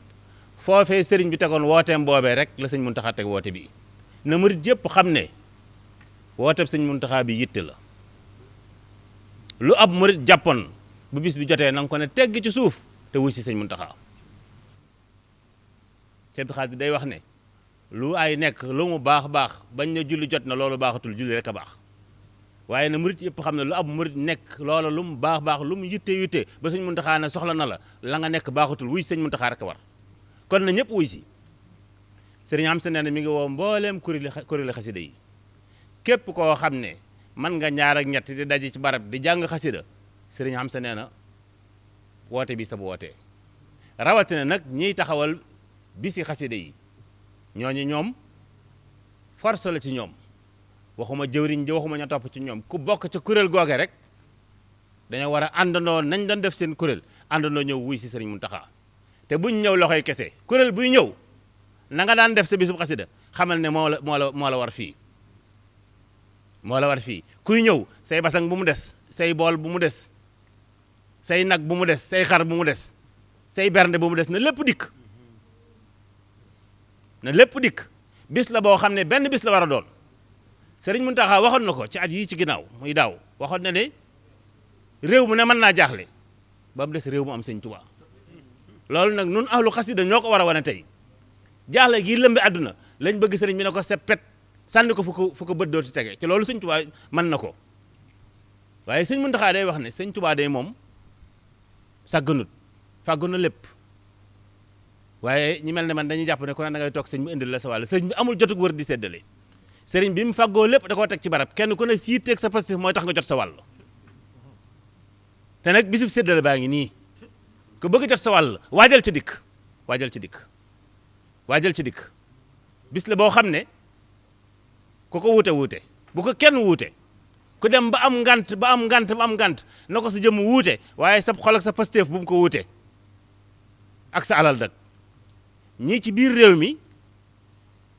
foofee sëriñ bi tegoon wooteem boobee rek la sëñ Muntaxa teg woote bi na murit yëpp xam ne wooteeb sëñ Muntaxa bi yitte la lu ab murit jàppoon bu bis bi jotee na nga ko ne tegg ci suuf te wuy si sëñ Muntaxa Sëñ Xaadir day wax ne lu ay nekk lu mu baax bañ ne julli jot na loolu baaxatul julli rek a baax waaye na murit yëpp xam ne lu ab murit nekk loola lu mu baax lu mu yitte ba sëñ Muntaxa ne soxla na la nga nekk baaxatul wuy si sëñ Muntaxa rek a war kon na ñëpp wuy si sëriñ Amsa nee na mi ngi woo mbooleem kuréeli xasida yi képp koo xam ne mën nga ñaar ak ñett di daje ci barab di jàng xasida sëriñ Amsa nee na woote bi sa bu wootee rawatina nag ñiy taxawal bisi xasida yi ñoom force la ci ñoom waxuma jëwriñ ji waxuma ña topp ci ñoom ku bokk ca kuréel googe rek dañoo war a àndandoo nañ doon def seen kuréel àndandoo ñëw wuy si sëriñ Muntaxa te buñ ñëw loxoy kese kuréel buy ñëw na nga daan def sa bisub xasida xamal ne moo la war fii kuy ñëw say basang bu mu des say bool bu mu des say nag bu mu des say xar bu mu des say bernde bu mu des na lépp dikk bis la boo xam ne benn bis la war a doon sëriñ Muntaxa waxoon na ko ci at yii ci ginnaaw muy daaw waxoon na ne réew mu ne mën naa jaaxle ba mu des réew mu am sëñ Tuubaa loolu nag nun ahlu xasida ñoo ko war a wane tey jaaxle gii lëmbi àdduna lañ bëgg sëriñ bi ne ko seppet sànni ko fu ko bët dooti tege ci loolu sëñ Tuubaa mën na ko waaye sëñ Muntaxaa day wax ne sëñ Tuubaa day moom sàgganut fàggu na lépp waaye ñi mel ne man dañuy jàpp ne ku ne da ngay toog sëñ bi indil la sa wàll sëñ bi amul jotug wër di séddale sëriñ bi mu fàggoo lépp da koo teg ci barab kenn ku ne siiteeg sa pastif mooy tax nga jot sa wàll te nag bisub séddale baa ngi nii ku bëgg jot sa wàll waajal ci dikk waajal ci dikk waajal ci dikk bis la boo xam ne ku ko wuute bu ko kenn wuute ku dem ba am ngant na ko sa jëmm wuute waaye sa xol ak sa pastif bu mu ko wuute ak sa alal dak ñii ci biir réew mi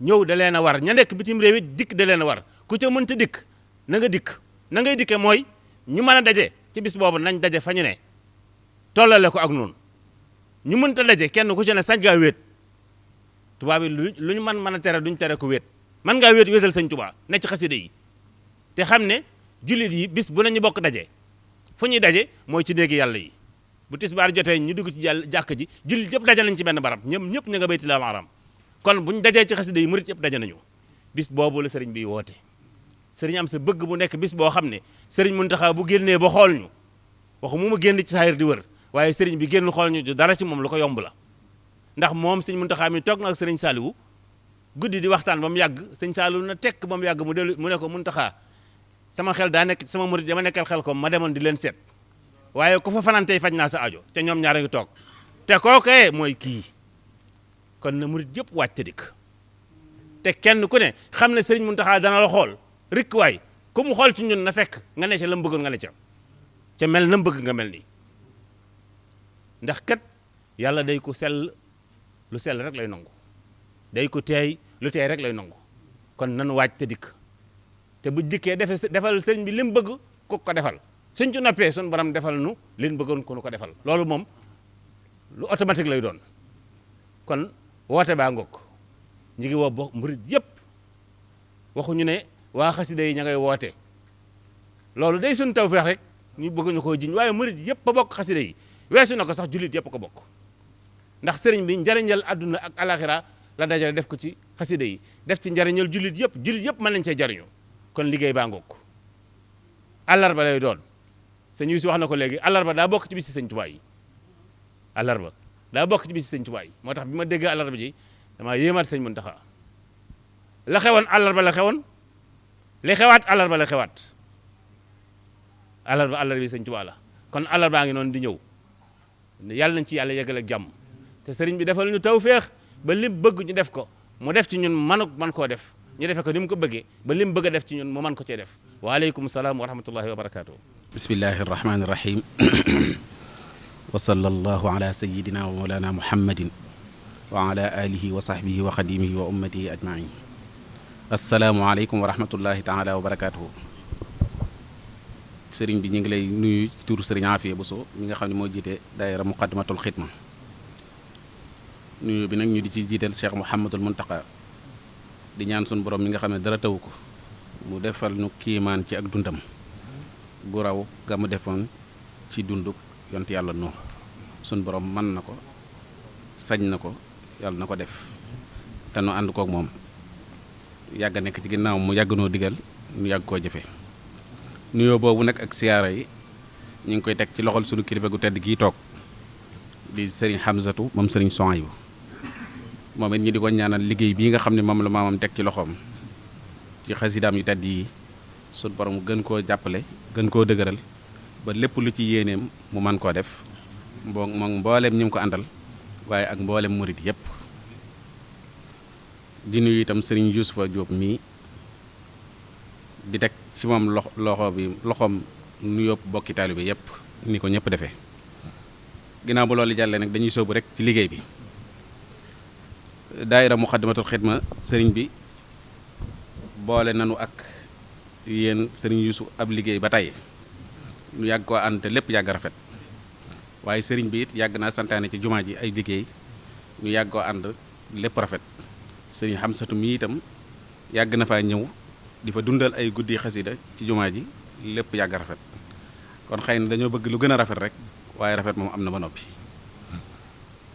ñëw da leen a war ña nekk bitim réew it dikk da leen a war ku ca mënta dikk na nga dikk na ngay dikke mooy ñu mën a daje ci bis boobu nañ daje fa ñu ne tollale ko ak noonu ñu mënta daje kenn ku ci ne sañ ngaa wéet tubaab yi lu ñu mën a tere duñ tere ko wéet man ngaa wéetal sëñ Tuubaa ne ci xasida yi te xam ne jullit yi bis bu nañu bokk daje fu ñuy daje mooy ci néegi yàlla yi bu tisbaar jotee ñu dugg ci jàkk ji jullit yëpp daje nañ ci benn barab ñëpp ñu nga bayti la maram kon buñ dajee ci xasida yi murit yëpp daje nañu bis boobu la sëriñ bi woote sëriñ am sa bëgg bu nekk bis boo xam ne sëriñ Muntaxa bu génnee ba xool ñu waxu mu génn ci saayir di wër waaye sëriñ bi génn xool ñu dara ci moom lu ko yomb la ndax moom sëriñ Muntaxa mi toog na ak sëriñ Saliou guddi di waxtaan ba mu yàgg sëriñ Saliou na tekk ba mu yàgg mu ne ko Muntaxa sama xel daa nekk sama murit dama nekkal xel ko ma demoon di leen seet waaye ku fa fanaan tey faj naa sa aajo te ñoom ñaar a ngi toog te kookee mooy kii kon na murit yëpp wàcc dikk te kenn ku ne xam ne sëriñ Muntaxa dana la xool rikk waay ku mu xool ci ñun na fekk nga ne ca la mu bëggoon nga ne ca mel na mu bëgg nga mel nii ndax kat yàlla day ko sell lu sell rek lay nangu day ko teey lu teey rek lay nangu kon nan wàcc te dikk te bu dikkee defal sëriñ bi li mu bëgg ku ko defal suñ ci noppee suñu borom defal nu li ñu bëggoon ko defal loolu moom lu automatique lay doon kon woote baa ngokk ñi ngi woo bo murit yëpp waxuñu ne waa xasida yi ña ngay woote loolu day suñ tawfeex rek ñu bëgg ñu koo jiñ waaye murit yëpp a bokk xasida yi weesu na ko sax jullit yëpp ko bokk ndax sëriñ bi njariñal àdduna ak alaxira la dajale def ko ci xasida yi def ci njariñal jullit yëpp mën nañ cee jariñu kon liggéey baa ngokk àllarba lay doon sëñ Yuusu wax na ko léegi àllarba daa bokk ci bisi sëñ Tuubaa yi àllarba daa bokk ci bisi sëñ Tuubaa yi moo tax bi ma déggee àllarba ji damaa yéemaat sëñ Muntaxa la xewoon àllarba la xewoon li xewaat àllarba la xewaat àllarba bi sëñ Tuubaa la kon àllarbaa ngi noonu di ñëw yàlla nañ ci yàlla yeggal ak jàmm te sëriñ bi defal ñu tawféex ba lim bëgg ñu def ko mu def ci ñun man koo def ñu defe ko ni mu ko bëggee ba lim bëgg a def ci ñun mu man ko cee def waaleykum salaam wa rahmatullahi wa barakaatu. bismillahi irrahmani irrahim wa sallallahu ala sayidina wa mawlana muhammadin wa ala alihi wa sahbihi wa xadimihi wa ummatihi ajmain asalaamualeykum wa rahmatullahi taala wa barakatuhu sëriñ bi ñu ngi lay nuyu ci turu sëriñ Afia Bousso mi nga xam ne moo jiite daayira muqaddamatul xidma nuyu bi nag ñu di ci jiital Cheikh Mouhamadul Muntaqa di ñaan sun borom mi nga xam ne dara taw ko mu defal nu kiimaan ci ak dundam gu raw ga mu defoon ci dunduk yont yàlla noo sun borom mën na ko sañ na ko yàlla na ko def te nu ànd kook moom yàgg nekk ci ginnaaw mu yàgg noo digal nu yàgg koo jëfe nuyoo boobu nag ak siyaara yi ñu ngi koy teg ci loxol sunu kilifa gu tedd gii toog di sëriñ Hamzatu moom sëriñ Sohaybu moom it ñi di ko ñaanal liggéey bii nga xam ne moom la maamam teg ci loxoom ci xasidaam yu tedd yi sunu borom gën koo jàppale gën koo dëgëral ba lépp lu ci yéeneem mu man koo def moom mbooleem ñi mu ko àndal waaye ak mbooleem murit yépp di nuyu itam sëriñ Yuusufa Jóob mii di teg ci moom loxoom nuyoo bokki taalibe yépp ni ko ñëpp defee ginnaaw ba loolu jàllee nag dañuy sóobu rek ci liggéey bi daayira muqaddamatul xidma sëriñ bi boole nanu ak yéen sëriñ Yuusu ab liggéey ba tey nu yàgg koo ànd te lépp yàgg rafet waaye sëriñ bi it yàgg naa santaane ci jumaa ji ay liggéey ñu yàgg koo ànd lépp rafet sëriñ Xamsatu mi itam yàgg na faa ñëw di fa dundal ay guddi xasida ci jumaa ji lépp yàgg rafet kon xëy na dañoo bëgg lu gën a rafet rek waaye rafet moom am na ba noppi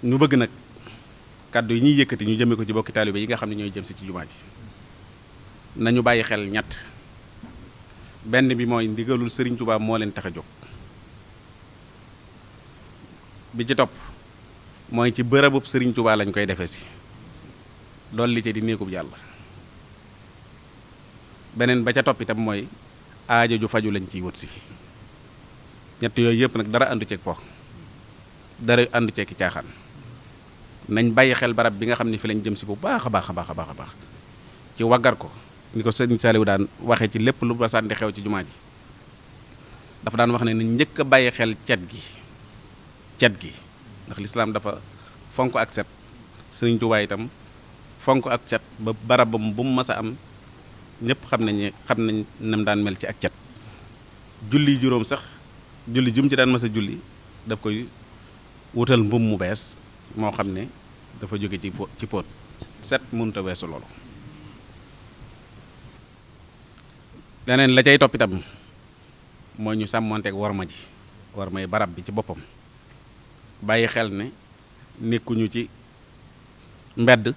ñu bëgg nag kàddu yi ñuy yëkkati ñu jëmee ko ci bokki taalibe yi nga xam ne ñooy jëm si ci jumaa ji nañu bàyyi xel ñett. benn bi mooy ndigalul Sëriñ Tuubaa moo leen tax a jóg bi ci topp mooy ci bërëbub Sëriñ Tuubaa lañ koy defe si dolli ci di néegub yàlla beneen ba ca topp itam mooy aajo ju faju lañ ciy wut si ñett yooyu yëpp nag dara àndu ceeg po dara àndu ceeg caaxaan nañ bàyyi xel barab bi nga xam ne fi lañ jëm si bu baax a baax a baax a baax a baax ci waggar ko ni ko sëñ Saliou daan waxee ci lépp lu ba sànni xew ci jumaa ji dafa daan wax ne nañ njëkk a bàyyi xel cet gi ndax lislaam dafa fonk ak set Sëriñ Tuubaa itam fonk ak cet ba barabam bu mu mas a am ñëpp xam nañ nam daan mel ci ak cet julli juróom sax julli jum ci daan mas a julli daf koy wutal mbum mu bees moo xam ne dafa jóge ci póot set mënut a weesu loolu leneen la cay topp itam mooy ñu sàmmonteeg warma ji warmay barab bi ci boppam bàyyi xel ne nekkuñu ci mbedd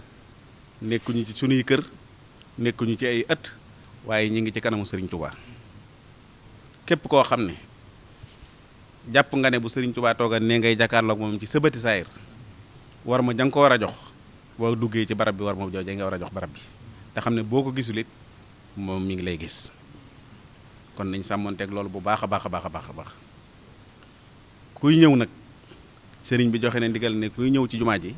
nekkuñu ci sunuy kër nekkuñu ci ay ëtt waaye ñi ngi ci kanamu Sëriñ Tuubaa képp koo xam ne jàpp nga ne bu Sëriñ Tuubaa tooga ne ngay jàkkaarloog moom ci sëbati saayir warma ja nga ko war a jox boo duggee ci barab bi warma jooje nga war a jox barab bi te xam ne boo ko gisul it moom mi ngi lay gis kon nañ sàmmonteeg loolu bu baax a baax a baax a baax a baax kuy ñëw nag sëriñ bi joxe ne ndigal ne kuy ñëw ci jumaa ji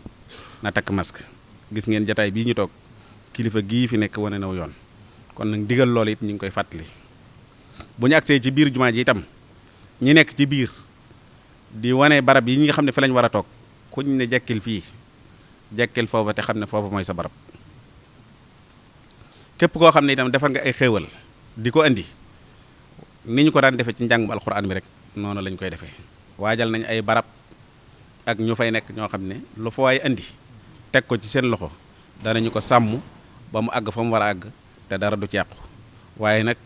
na takk masque gis ngeen jataay bii ñu toog kilifa gii fi nekk wane naw yoon kon nag ndigal loolu it ñu ngi koy fàttali bu ñu agsee ci biir jumaa ji itam ñi nekk ci biir di wane barab yi ñi nga xam ne fi lañ war a toog kuñ ne jekkil fii jekkil foofa te xam ne foofa mooy sa barab képp koo xam ne itam defar nga ay xéewal di ko andi ni ñu ko daan defee ci njàngum alxuraan bi rek noonu lañ koy defee waajal nañ ay barab ak ñu fay nekk ñoo xam ne lu fa waay andi teg ko ci seen loxo danañu ko sàmm ba mu àgg fa mu war a àgg te dara du ci yàqu waaye nag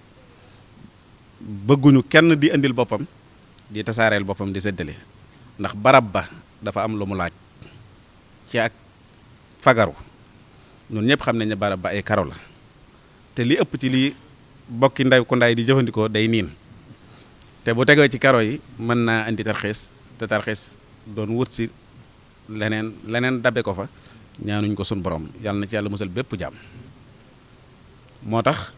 bëgguñu kenn di andil boppam di tasaareel boppam di séddale ndax barab ba dafa am lu mu laaj ci ak fagaru ñun ñëpp xam nañ ne barab ba ay karo la te li ëpp ci lii bokki ndaw ku ndaay di jëfandikoo day niin te bu tegee ci karo yi mën naa indi tarxiis te tarxiis doon wut si leneen dabe ko fa ñaanuñ ko sun borom yàlla na ci yàlla musal bépp jaam moo tax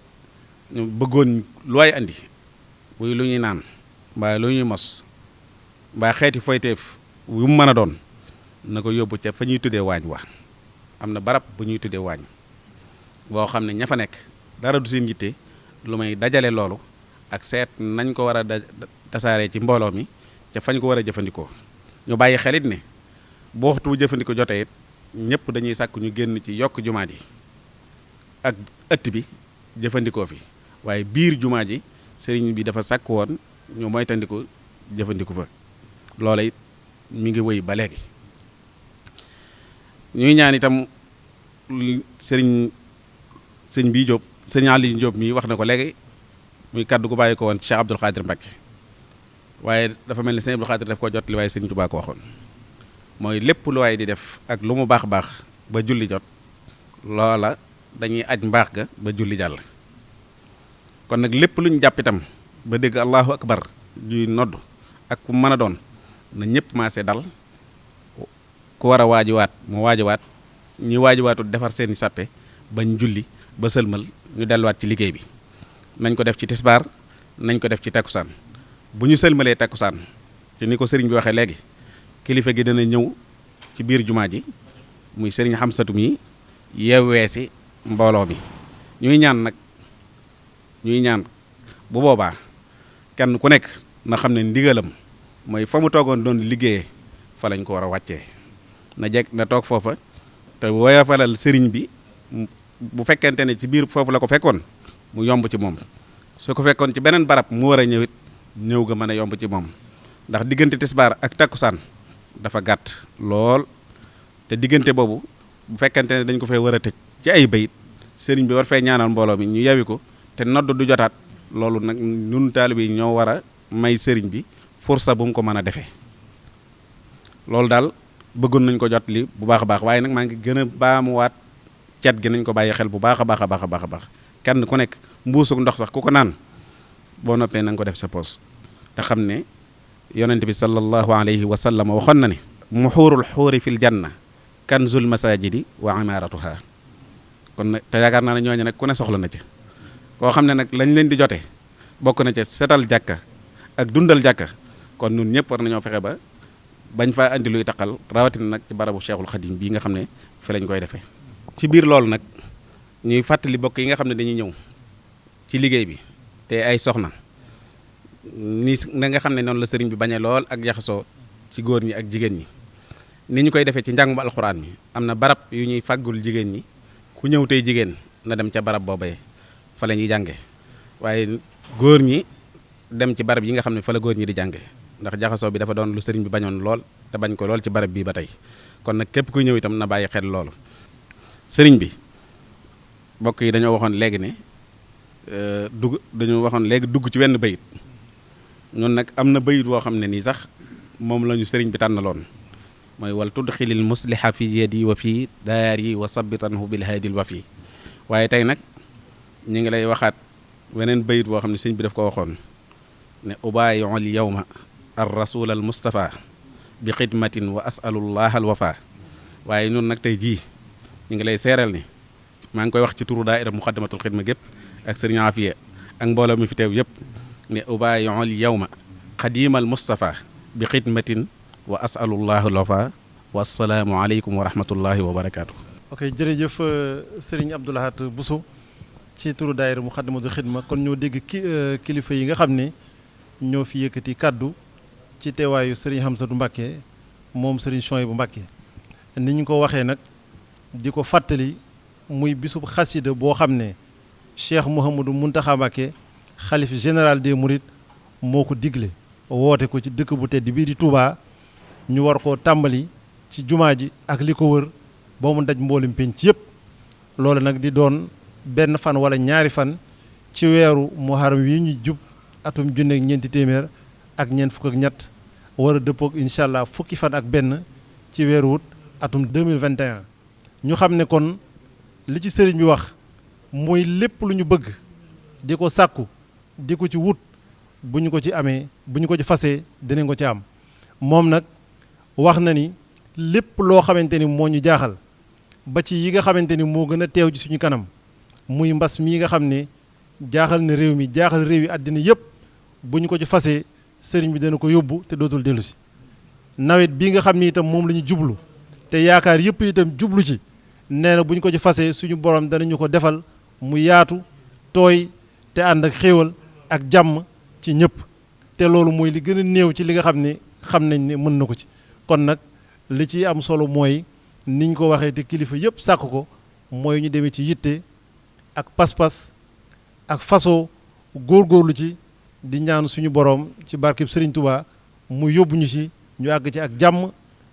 ñu bëggoon lu waay andi wuy lu ñuy naan mbaa lu ñuy mos mbaa xeeti foyteef yu mu mën a doon na ko yóbbu ca fa ñuy tuddee waañ wa am na barab bu ñuy tuddee waañ boo xam ne ña fa nekk dara du seen yitte lu may dajale loolu ak seet nañ ko war a tasaaree ci mbooloo mi ca fañ ko war a jëfandikoo ñu bàyyi xelit ne bu waxtu bu jëfandikoo jotee it ñëpp dañuy sàkk ñu génn ci yokk jumaa ji ak ëtt bi jëfandikoo fi waaye biir jumaa ji sëriñ bi dafa sàkk woon ñu moytandiku jëfandiku fa loola it mi ngi wëy ba léegi ñuy ñaan itam sëñ bii Jóob sëñ Aliou Jóob mii wax na ko léegi muy kaddu gu bàyyi ko woon Cheikh Abdoul Khadir Mbacké waaye dafa mel ni sëñ Abdoul Khadir daf ko jot li waaye sëñ Tuubaa ko waxoon mooy lépp lu waay di def ak lu mu baax baax ba julli jot loola dañuy aj mbaax ga ba julli jàll kon nag lépp lu ñu jàpp itam ba dégg allahu akbar juy nodd ak ku mën a doon na ñëpp maase dal ku war a waajiwaat mu waajiwaat ñi waajiwaatul defar seeni sàppe bañ julli ba sëlmal ñu delluwaat ci liggéey bi nañ ko def ci tisbaar nañ ko def ci takkusaan bu ñu sëlmalee takkusaan ci ni ko sëriñ bi waxee léegi kilifa gi dana ñëw ci biir jumaa ji muy sëriñ Xamsatu mi yeewee si mbooloo mi ñuy ñaan bu boobaa kenn ku nekk na xam ne ndigalam mooy fa mu toogoon doon liggéeyee fa lañ ko war a wàccee na toog foofa te woyofalal sëriñ bi bu fekkente ne ci biir foofu la ko fekkoon mu yomb ci moom su ko fekkoon ci beneen barab mu war a ñëwit ñëw ga mën a yomb ci moom ndax diggante tisbaar ak takkusaan dafa gàtt lool te diggante boobu bu fekkente ne dañ ko fay war a tëj ci ay bayit sëriñ bi war fay ñaanal mbooloo mi ñu yewi ko te nodd du jotaat loolu nag ñun taalibe yi ñoo war a may sëriñ bi fursa bu mu ko mën a defee loolu daal bëggoon nañ ko jot li bu baax a baax waaye nag maa ngi gën a baamuwaat cet gi nañ ko bàyyi xel bu baax a baax a baax a baax a baax kenn ku nekk mbuusuk ndox sax ku ko naan boo noppee na nga ko def sa poos te xam ne yonent bi sallallahu alayhi wa sallam waxoon na ne muxuurul xuuri fil janna kanzul masajidi wa imaratuha kon nag te yaakaar naa ne ñooñu nag ku ne soxla na ci koo xam ne nag lañ leen di jote bokk na ca setal jàkka ak dundal jàkka kon ñun ñëpp war nañoo fexe ba bañ faa andi luy taqal rawatina nag ci barabu Cheikhul Khadim bii nga xam ne fi lañ koy defee. ci biir loolu nag ñuy fàttali bokk yi nga xam ne dañuy ñëw ci liggéey bi te ay soxna ni na nga xam ne noonu la sëriñ bi bañee lool ak jaxasoo ci góor ñi ak jigéen ñi ni ñu koy defee ci njàngum alxuraan mi am na barab yu ñuy fàggul jigéen ñi ku ñëw tey jigéen na dem ca barab boobee fa la ñuy jànge waaye góor ñi dem ci barab yi nga xam ne fa la góor ñi di jànge ndax jaxasoo bi dafa doon lu sëriñ bi bañoon lool te bañ ko lool ci barab bii ba tey kon nag képp kuy ñëw itam na bàyyi xel loolu sëriñ bi mbokk yi dañoo waxoon léegi ne dugg ci wenn bayit ñun nag am na bayit woo xam ne nii sax moom la ñu sëriñ bi tànnaloon mooy wal tudxilil musliha fi yadi wa fi daari wa sabitanhu bil haadil wa fi waaye tey nag ñu ngi lay waxaat weneen bayit woo xam ne sëriñ bi daf ko waxoon ne ubaayiul yawma ar rasul al mustafa bi xidmatin wa asalullah al wafa waaye ñun nag tey jii ñu ngi lay seeral ni maa ngi koy wax ci turu daaira muqaddamatul xidma gépp ak sëriñ Afiya ak mbooloo mi fi teew yëpp ne ubaayiul yawma xadimal mustafa bi xidmatin wa asalullah al wafa wassalaamu aleykum wa rahmatullahi wa barakaatu. ok jërëjëf sëriñ Abdou Lahad Bousso ci turu daaira muqaddamatul xidma kon ñoo dégg kilifa yi nga xam ne ñoo fi yëkkati kàddu ci teewaayu sëriñ Hamsatu Mbàkke moom sëriñ Souhaïbou Mbàkke ni ñu ko waxee nag di ko fàttali muy bisub xasida boo xam ne Cheikh Mouhamadou Mountakha Mbàkke xalif général des Mourides moo ko digle woote ko ci dëkk bu tedd bii di Touba ñu war koo tàmbali ci jumaa ji ak li ko wër ba mu daj mboolem penc yëpp loolu nag di doon benn fan wala ñaari fan ci weeru muharram wi ñu jub atum junne ak ñeenti téeméer ak ñeent fukk ak ñett war a dëppoog incha allah fukki fan ak benn ci weeru wut atum 2021 ñu xam ne kon li ci sëriñ bi wax mooy lépp lu ñu bëgg di ko sàkku di ko ci wut bu ñu ko ci amee bu ñu ko ci fasee dinañ ko ci am moom nag wax na ni lépp loo xamante ni moo ñu jaaxal ba ci yi nga xamante ni moo gën a teew ci suñu kanam muy mbas mii nga xam ne jaaxal na réew mi jaaxal réew yi àddina yëpp bu ñu ko ci fasee sëriñ bi dana ko yóbbu te dootul dellu si nawet bii nga xam ni itam moom la ñu jublu te yaakaar yëpp itam jublu ci nee na bu ñu ko ci fasee suñu borom danañu ko defal mu yaatu tooy te ànd ak xéewal ak jàmm ci ñëpp te loolu mooy li gën a néew ci li nga xam ne xam nañ ne mën na ko ci kon nag li ci am solo mooy niñ ko waxee te kilifa yëpp sàkk ko mooy ñu demee ci yitte ak pas-pas ak façon góorgóorlu ci di ñaan suñu borom ci barkeb Serigne Touba mu yóbbu ñu ci ñu àgg ci ak jàmm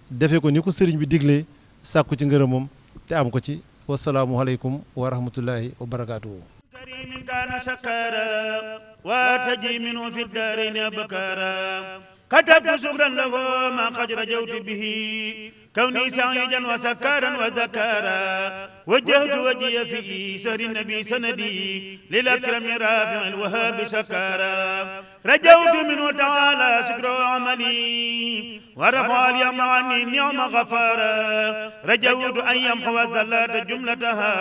defe ko ni ko sëriñ bi diglee sàkku ci ngërëmam te am ko ci wasalaamualeykum wa rahmatullahi wa barakaatuhu. كريم كان شكارا واتجي منه في الدارين بكارا كتبت شكرا له ما قد رجوت به كوني سعيدا وسكارا وذكارا وجهت وجهي في سهر النبي سندي للأكرم رافع الوهاب سكارا رجوت منه تعالى شكر عملي ورفع اليوم عني النعم غفارا رجوت أن يمحو الذلات جملتها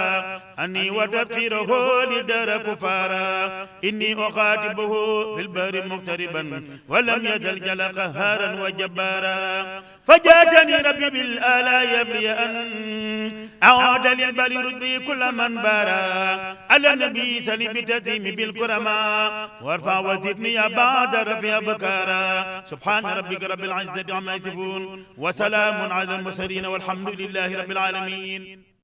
أني وتذكيره لدار كفارا إني أخاطبه في البر مغتربا ولم يزل جل قهارا وجبارا فجاتني ربي بالآلاء يبلي أن أعاد للبل ردي كل من بارا على النبي سلي بتديم بالكرماء وارفع وزدني بعد رفيع بكارا سبحان ربك رب العزة عما يصفون وسلام على المرسلين والحمد لله رب العالمين.